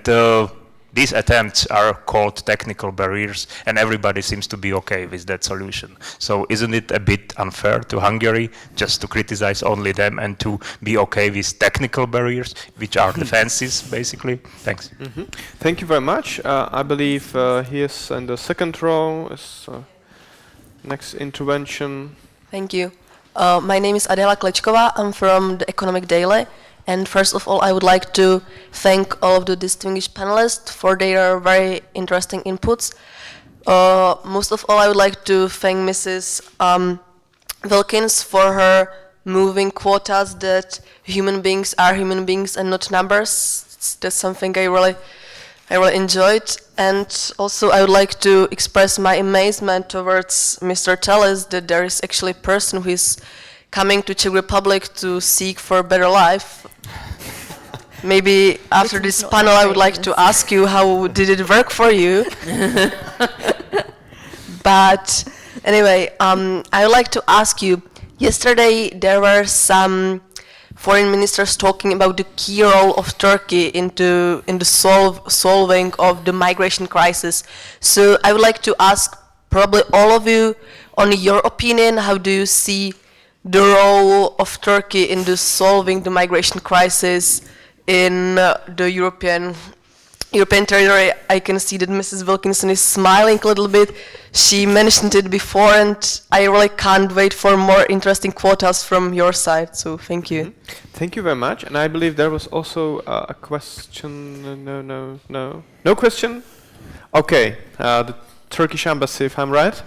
these attempts are called technical barriers, and everybody seems to be okay with that solution. So isn't it a bit unfair to Hungary just to criticize only them and to be okay with technical barriers, which are the fences, basically? Thanks. Thank you very much. I believe here's in the second row is next intervention. Thank you. My name is Adela Klečková. I'm from the Economic Daily. And first of all, I would like to thank all of the distinguished panelists for their very interesting inputs. Most of all, I would like to thank Mrs. Wilkins for her moving quotas that human beings are human beings and not numbers. That's something I really enjoyed. And also I would like to express my amazement towards Mr. Tellis that there is actually a person who is coming to Czech Republic to seek for a better life. Maybe after this panel I would like to ask you how did it work for you? But anyway, I would like to ask you, yesterday there were some foreign ministers talking about the key role of Turkey in the solving of the migration crisis. So I would like to ask probably all of you, on your opinion, how do you see the role of Turkey in the solving the migration crisis in the European territory? I can see that Mrs. Wilkinson is smiling a little bit. She mentioned it before, and I really can't wait for more interesting quotas from your side. So thank you. Thank you very much. And I believe there was also a question. No question? Okay. The Turkish embassy, if I'm right.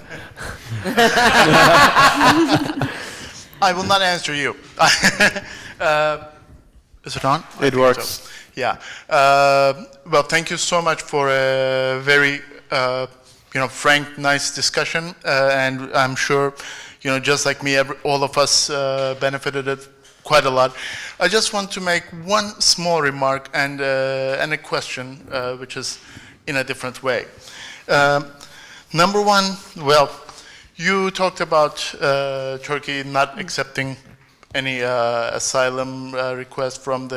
I will not answer you. Is it on? It works. So. Yeah. Well, thank you so much for a very, frank, nice discussion. And I'm sure, just like me, all of us benefited it quite a lot. I just want to make one small remark and a question, which is in a different way. Number one, well, you talked about Turkey not accepting any asylum request from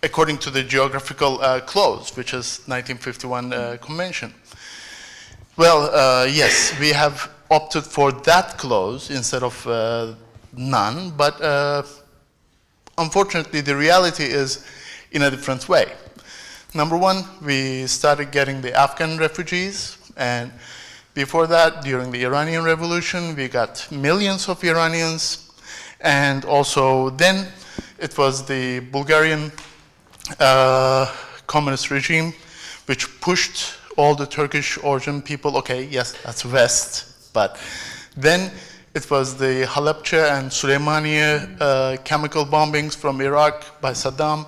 according to the geographical clause, which is 1951 convention. Well, yes, we have opted for that clause instead of none, but unfortunately the reality is in a different way. Number one, we started getting the Afghan refugees, and before that, during the Iranian Revolution, we got millions of Iranians, and also then it was the Bulgarian communist regime which pushed all the Turkish origin people, okay, yes, that's West, but then it was the Halepcha and Süleymaniye chemical bombings from Iraq by Saddam,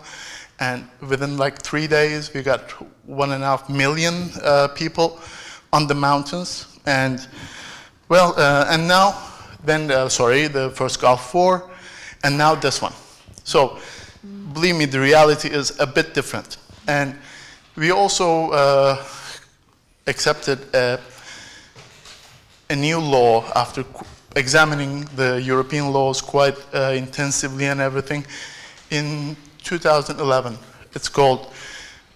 and within like 3 days we got 1.5 million people on the mountains, and well, and now, then, the first Gulf War, and now this one. So, believe me, the reality is a bit different. And we also accepted a new law after examining the European laws quite intensively and everything. In 2011. It's called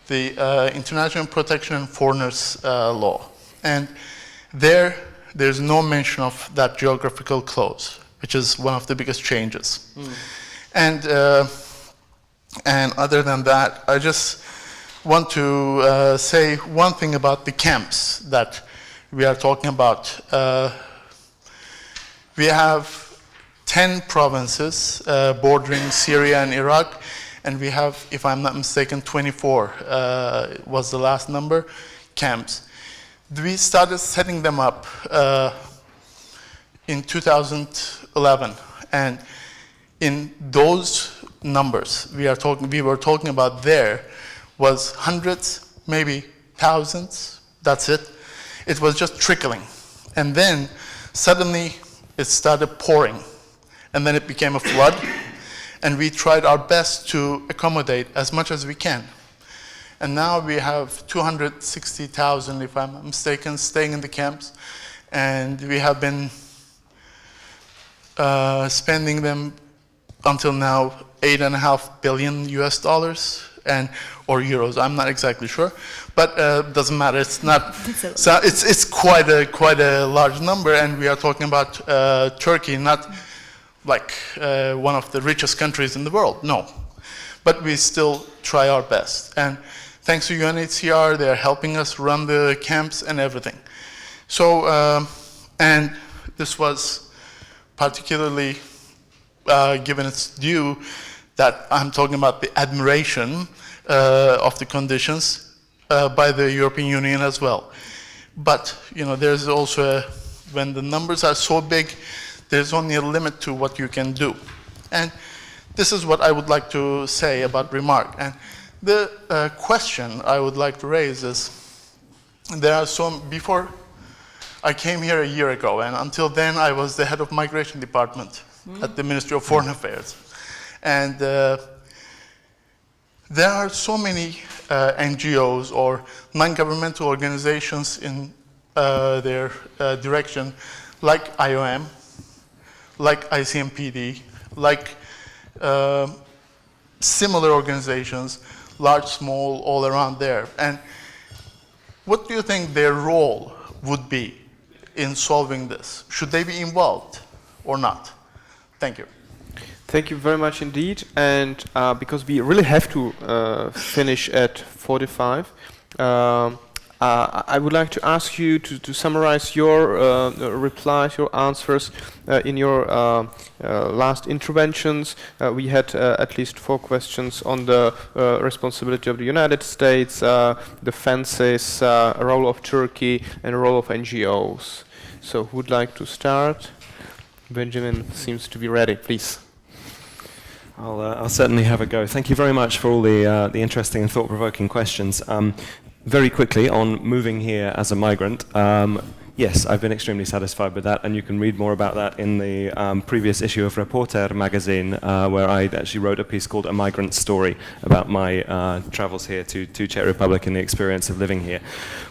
the International Protection and Foreigners Law. And there's no mention of that geographical clause, which is one of the biggest changes. And other than that, I just want to say one thing about the camps that we are talking about. We have 10 provinces bordering Syria and Iraq, and we have, if I'm not mistaken, 24 was the last number, camps. We started setting them up in 2011, and in those numbers we were talking about there was hundreds, maybe thousands, that's it. It was just trickling. And then suddenly it started pouring, and then it became a flood, and we tried our best to accommodate as much as we can. And now we have 260,000, if I'm not mistaken, staying in the camps, and we have been spending them until now $8.5 billion US dollars or euros. I'm not exactly sure, but doesn't matter. It's not. So it's quite a large number, and we are talking about Turkey, not like one of the richest countries in the world. No, but we still try our best. And thanks to UNHCR, they are helping us run the camps and everything. So and this was particularly given its due that I'm talking about the admiration of the conditions by the European Union as well. But there's also when the numbers are so big, there's only a limit to what you can do. And this is what I would like to say about remark. And the question I would like to raise is, there are before I came here a year ago, and until then I was the head of migration department at the Ministry of Foreign Affairs. And there are so many NGOs or non-governmental organizations in their direction, like IOM, like ICMPD, like similar organizations, large, small, all around there. And what do you think their role would be in solving this? Should they be involved or not? Thank you. Thank you very much indeed. And because we really have to finish at 45, I would like to ask you to summarize your replies, your answers in your last interventions. We had at least 4 questions on the responsibility of the United States, the fences, role of Turkey, and role of NGOs. So who would like to start? Benjamin seems to be ready, please. I'll certainly have a go. Thank you very much for all the interesting and thought-provoking questions. Very quickly on moving here as a migrant, yes, I've been extremely satisfied with that, and you can read more about that in the previous issue of Reporter magazine, where I actually wrote a piece called A Migrant Story about my travels here to Czech Republic and the experience of living here,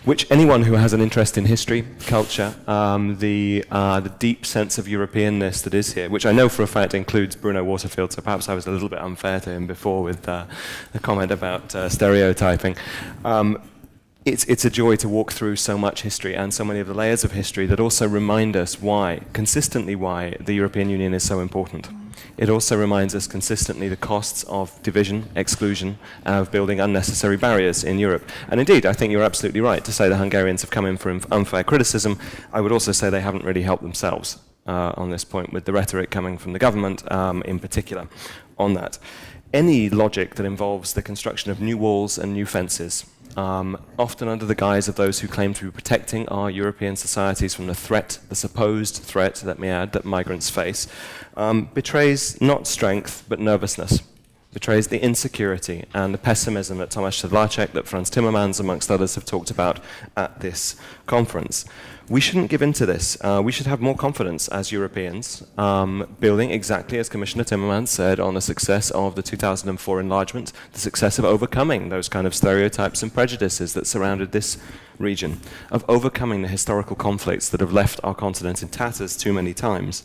which anyone who has an interest in history, culture, the deep sense of Europeanness that is here, which I know for a fact includes Bruno Waterfield, so perhaps I was a little bit unfair to him before with the comment about stereotyping. It's a joy to walk through so much history and so many of the layers of history that also remind us consistently why the European Union is so important. It also reminds us consistently the costs of division, exclusion, and of building unnecessary barriers in Europe. And indeed, I think you're absolutely right to say the Hungarians have come in for unfair criticism. I would also say they haven't really helped themselves on this point, with the rhetoric coming from the government in particular on that. Any logic that involves the construction of new walls and new fences, often under the guise of those who claim to be protecting our European societies from the supposed threat, let me add, that migrants face, betrays not strength but nervousness, betrays the insecurity and the pessimism that Tomáš Sedláček, that Franz Timmermans, amongst others, have talked about at this conference. We shouldn't give in to this. We should have more confidence as Europeans, building exactly as Commissioner Timmermans said on the success of the 2004 enlargement, the success of overcoming those kind of stereotypes and prejudices that surrounded this region, of overcoming the historical conflicts that have left our continent in tatters too many times.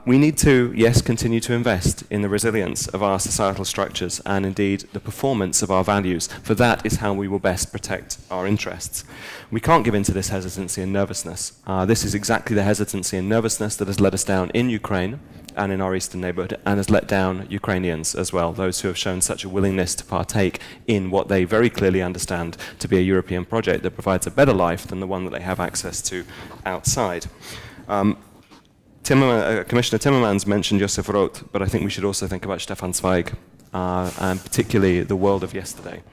We need to, yes, continue to invest in the resilience of our societal structures and indeed the performance of our values, for that is how we will best protect our interests. We can't give in to this hesitancy and nervousness. This is exactly the hesitancy and nervousness that has let us down in Ukraine and in our eastern neighbourhood, and has let down Ukrainians as well, those who have shown such a willingness to partake in what they very clearly understand to be a European project that provides a better life than the one that they have access to outside. Commissioner Timmermans mentioned Josef Roth, but I think we should also think about Stefan Zweig, and particularly the world of yesterday.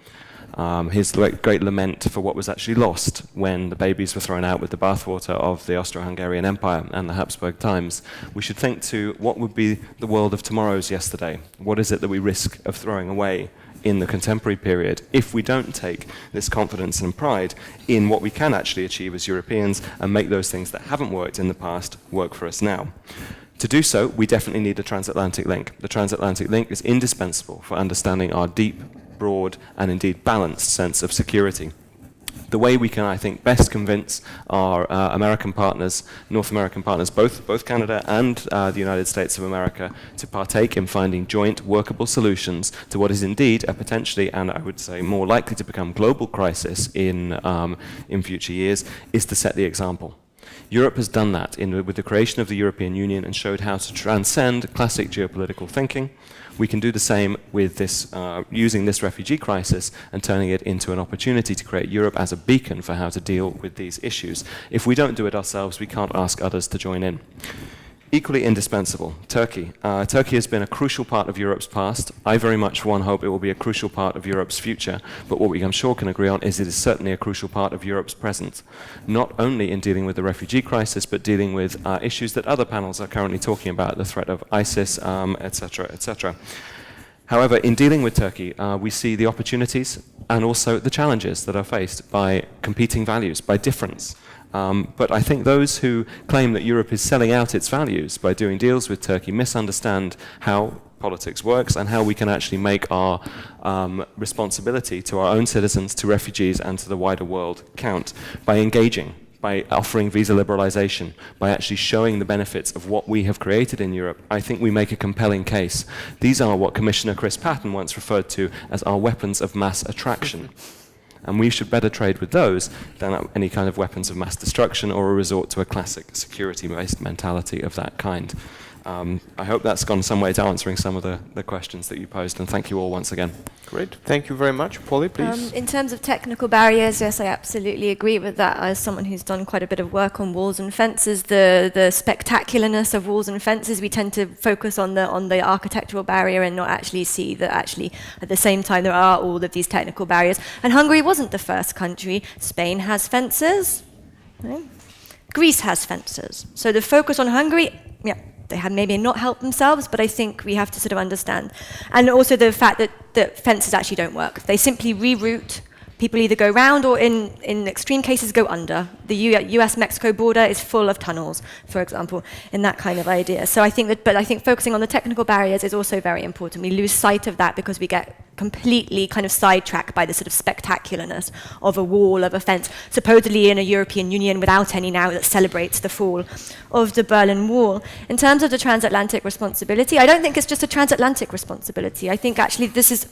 His great lament for what was actually lost when the babies were thrown out with the bathwater of the Austro-Hungarian Empire and the Habsburg times. We should think to what would be the world of tomorrow's yesterday. What is it that we risk of throwing away in the contemporary period if we don't take this confidence and pride in what we can actually achieve as Europeans and make those things that haven't worked in the past work for us now. To do so, we definitely need a transatlantic link. The transatlantic link is indispensable for understanding our deep, broad, and indeed balanced sense of security. The way we can, I think, best convince our American partners, North American partners, both Canada and the United States of America, to partake in finding joint workable solutions to what is indeed a potentially, and I would say more likely to become global crisis in future years, is to set the example. Europe has done that with the creation of the European Union and showed how to transcend classic geopolitical thinking. We can do the same with this, using this refugee crisis and turning it into an opportunity to create Europe as a beacon for how to deal with these issues. If we don't do it ourselves, we can't ask others to join in. Equally indispensable, Turkey. Turkey has been a crucial part of Europe's past. I very much, for one, hope it will be a crucial part of Europe's future, but what we, I'm sure, can agree on is it is certainly a crucial part of Europe's present, not only in dealing with the refugee crisis, but dealing with issues that other panels are currently talking about, the threat of ISIS, etc., etc. However, in dealing with Turkey, we see the opportunities and also the challenges that are faced by competing values, by difference. But I think those who claim that Europe is selling out its values by doing deals with Turkey misunderstand how politics works and how we can actually make our responsibility to our own citizens, to refugees, and to the wider world count by engaging, by offering visa liberalization, by actually showing the benefits of what we have created in Europe. I think we make a compelling case. These are what Commissioner Chris Patton once referred to as our weapons of mass attraction. And we should better trade with those than any kind of weapons of mass destruction or a resort to a classic security-based mentality of that kind. I hope that's gone some way to answering some of the questions that you posed, and thank you all once again. Great, thank you very much. Polly, please. In terms of technical barriers, yes, I absolutely agree with that. As someone who's done quite a bit of work on walls and fences, the spectacularness of walls and fences, we tend to focus on the architectural barrier and not actually see that actually at the same time there are all of these technical barriers. And Hungary wasn't the first country. Spain has fences. Right? Greece has fences. So the focus on Hungary, yeah, they have maybe not helped themselves, but I think we have to sort of understand. And also the fact that fences actually don't work. They simply reroute. People either go round or in extreme cases go under. The US-Mexico border is full of tunnels, for example, in that kind of idea. So I think that, but I think focusing on the technical barriers is also very important. We lose sight of that because we get completely kind of sidetracked by the sort of spectacularness of a wall, of a fence, supposedly in a European Union without any now that celebrates the fall of the Berlin Wall. In terms of the transatlantic responsibility, I don't think it's just a transatlantic responsibility. I think actually this is,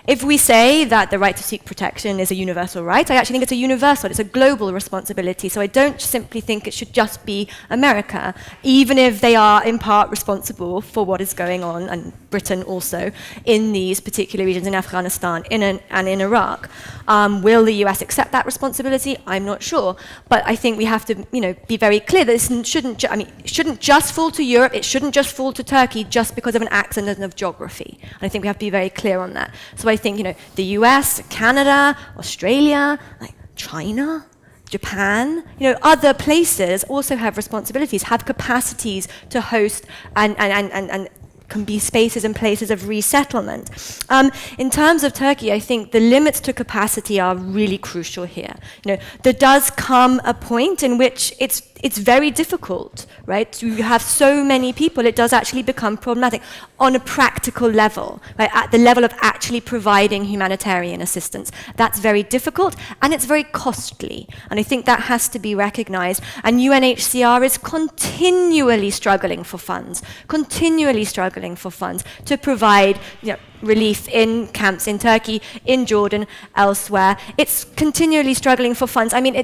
if we say that the right to seek protection is a universal right, I actually think it's a universal, it's a global responsibility. So I don't simply think it should just be America, even if they are in part responsible for what is going on, and Britain also, in these particular regions in Afghanistan and in Iraq. Will the US accept that responsibility? I'm not sure. But I think we have to, be very clear that this shouldn't, it shouldn't just fall to Europe, it shouldn't just fall to Turkey just because of an accident of geography. And I think we have to be very clear on that. So I think, the US, Canada, Australia, like China, Japan, other places also have responsibilities, have capacities to host and can be spaces and places of resettlement. In terms of Turkey, I think the limits to capacity are really crucial here. There does come a point in which it's very difficult, right? You have so many people, it does actually become problematic on a practical level, right? At the level of actually providing humanitarian assistance. That's very difficult and it's very costly. And I think that has to be recognized. And UNHCR is continually struggling for funds to provide, you know, relief in camps in Turkey, in Jordan, elsewhere. It's continually struggling for funds. I mean,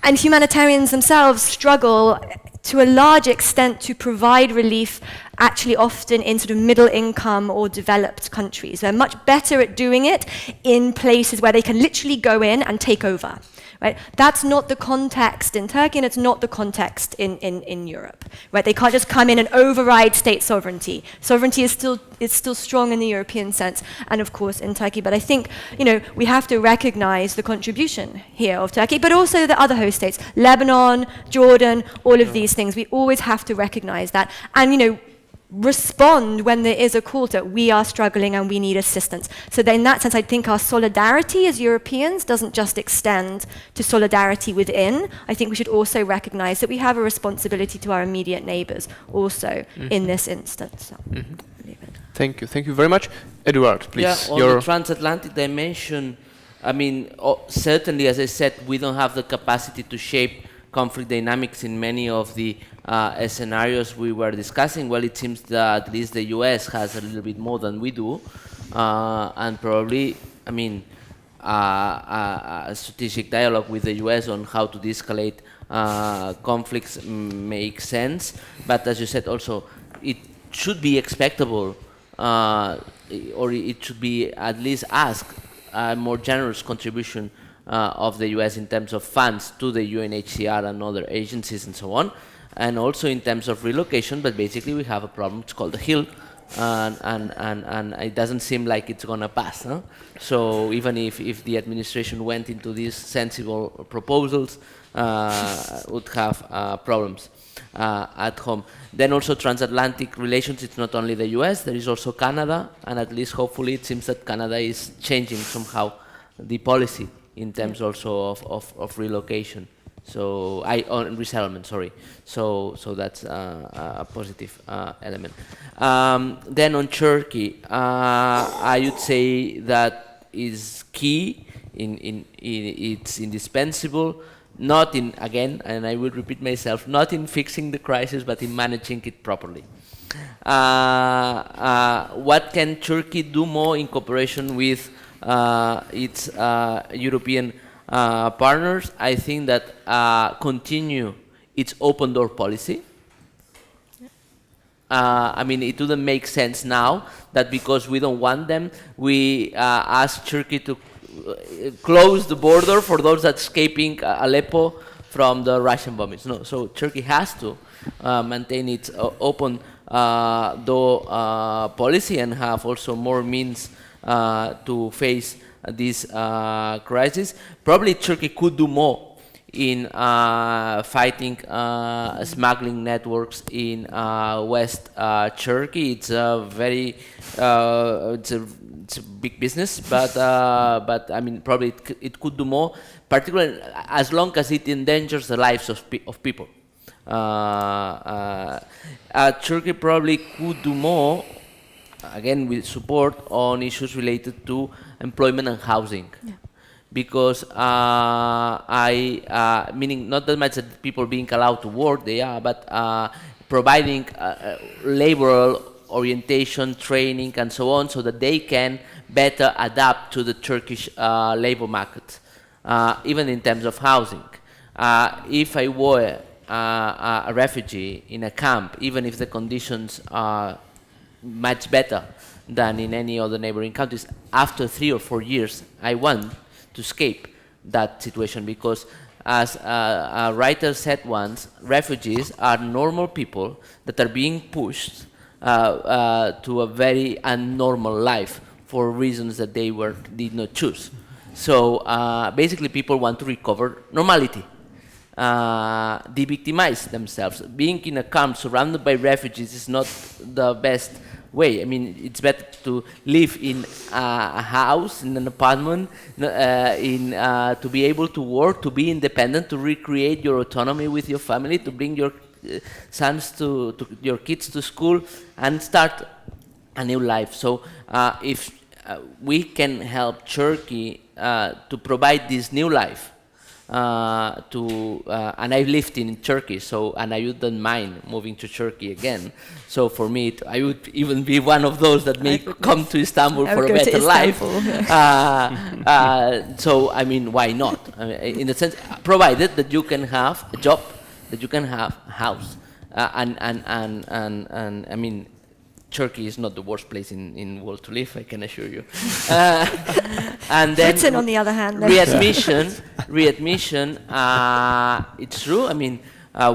and humanitarians themselves struggle to a large extent to provide relief, actually often in sort of middle income or developed countries. They're much better at doing it in places where they can literally go in and take over. Right? That's not the context in Turkey, and it's not the context in Europe. Right? They can't just come in and override state sovereignty. Sovereignty is still strong in the European sense, and of course in Turkey. But I think, you know, we have to recognize the contribution here of Turkey, but also the other host states, Lebanon, Jordan, all of these things. We always have to recognize that, and, you know, respond when there is a call to we are struggling and we need assistance. So then in that sense, I think our solidarity as Europeans doesn't just extend to solidarity within. I think we should also recognize that we have a responsibility to our immediate neighbors also in this instance. So. Thank you very much. Eduard, please. Yeah, on the transatlantic dimension, I mean, certainly, as I said, we don't have the capacity to shape conflict dynamics in many of the scenarios we were discussing. Well, it seems that at least the US has a little bit more than we do, and probably, I mean, a strategic dialogue with the US on how to de-escalate conflicts makes sense. But as you said, also, it should be expectable, or it should be at least asked a more generous contribution of the US in terms of funds to the UNHCR and other agencies and so on, and also in terms of relocation. But basically we have a problem, it's called the hill, and it doesn't seem like it's going to pass. Huh? So even if the administration went into these sensible proposals, would have problems at home. Then also transatlantic relations, it's not only the US, there is also Canada, and at least hopefully it seems that Canada is changing somehow the policy in terms also of relocation. So on resettlement, sorry. So that's a positive element. Then on Turkey, I would say that is key. It's indispensable. Not in, again, and I will repeat myself, not in fixing the crisis, but in managing it properly. What can Turkey do more in cooperation with its European partners? I think that continue its open door policy. I mean, it wouldn't make sense now that because we don't want them, we ask Turkey to close the border for those that escaping Aleppo from the Russian bombings. No, so Turkey has to maintain its open door policy and have also more means to face this crisis. Probably Turkey could do more in fighting smuggling networks in West Turkey. It's a very it's a big business, but I mean probably it could do more, particularly as long as it endangers the lives of people. Turkey probably could do more, again with support on issues related to employment and housing. Yeah. Because meaning not that much that people being allowed to work, they are, but providing labor orientation, training, and so on, so that they can better adapt to the Turkish labor market, even in terms of housing. If I were a refugee in a camp, even if the conditions are much better than in any other neighboring countries, after 3 or 4 years, I want to escape that situation, because as a writer said once, refugees are normal people that are being pushed to a very abnormal life for reasons that they did not choose. So basically people want to recover normality, de-victimize themselves. Being in a camp surrounded by refugees is not the best way. I mean, it's better to live in a house, in an apartment, to be able to work, to be independent, to recreate your autonomy with your family, to bring your your kids to school and start a new life. So if we can help Turkey to provide this new life, and I've lived in Turkey, and I wouldn't mind moving to Turkey again. So for me, I would even be one of those that may come to Istanbul for a better life. So I mean, why not? I mean, in a sense, provided that you can have a job, that you can have a house, and I mean, Turkey is not the worst place in the world to live, I can assure you. And then Britain, on the other hand, readmission. It's true. I mean,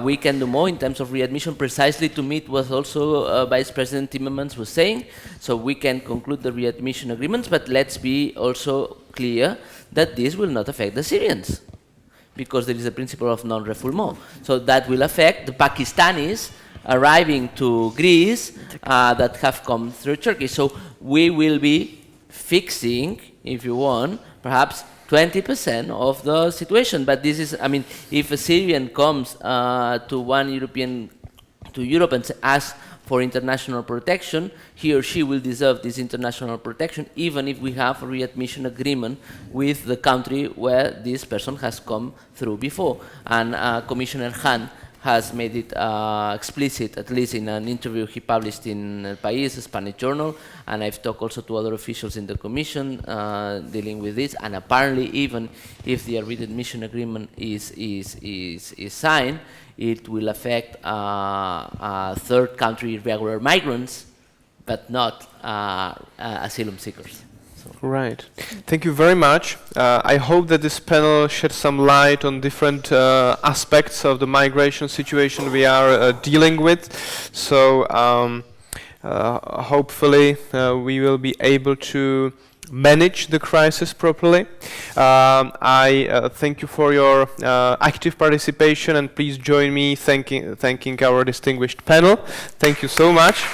we can do more in terms of readmission, precisely to meet what also Vice President Timmermans was saying. So we can conclude the readmission agreements, but let's be also clear that this will not affect the Syrians, because there is a principle of non-refoulement. So that will affect the Pakistanis arriving to Greece that have come through Turkey. So we will be fixing, if you want, perhaps 20% of the situation. But this is, I mean, if a Syrian comes to Europe and asks for international protection, he or she will deserve this international protection, even if we have a readmission agreement with the country where this person has come through before. And Commissioner Hahn has made it explicit, at least in an interview he published in El País, a Spanish journal, and I've talked also to other officials in the Commission dealing with this, and apparently even if the readmission agreement is signed, it will affect third country irregular migrants, but not asylum seekers. Right. Thank you very much. I hope that this panel sheds some light on different aspects of the migration situation we are dealing with. So hopefully we will be able to manage the crisis properly. I thank you for your active participation, and please join me thanking our distinguished panel. Thank you so much.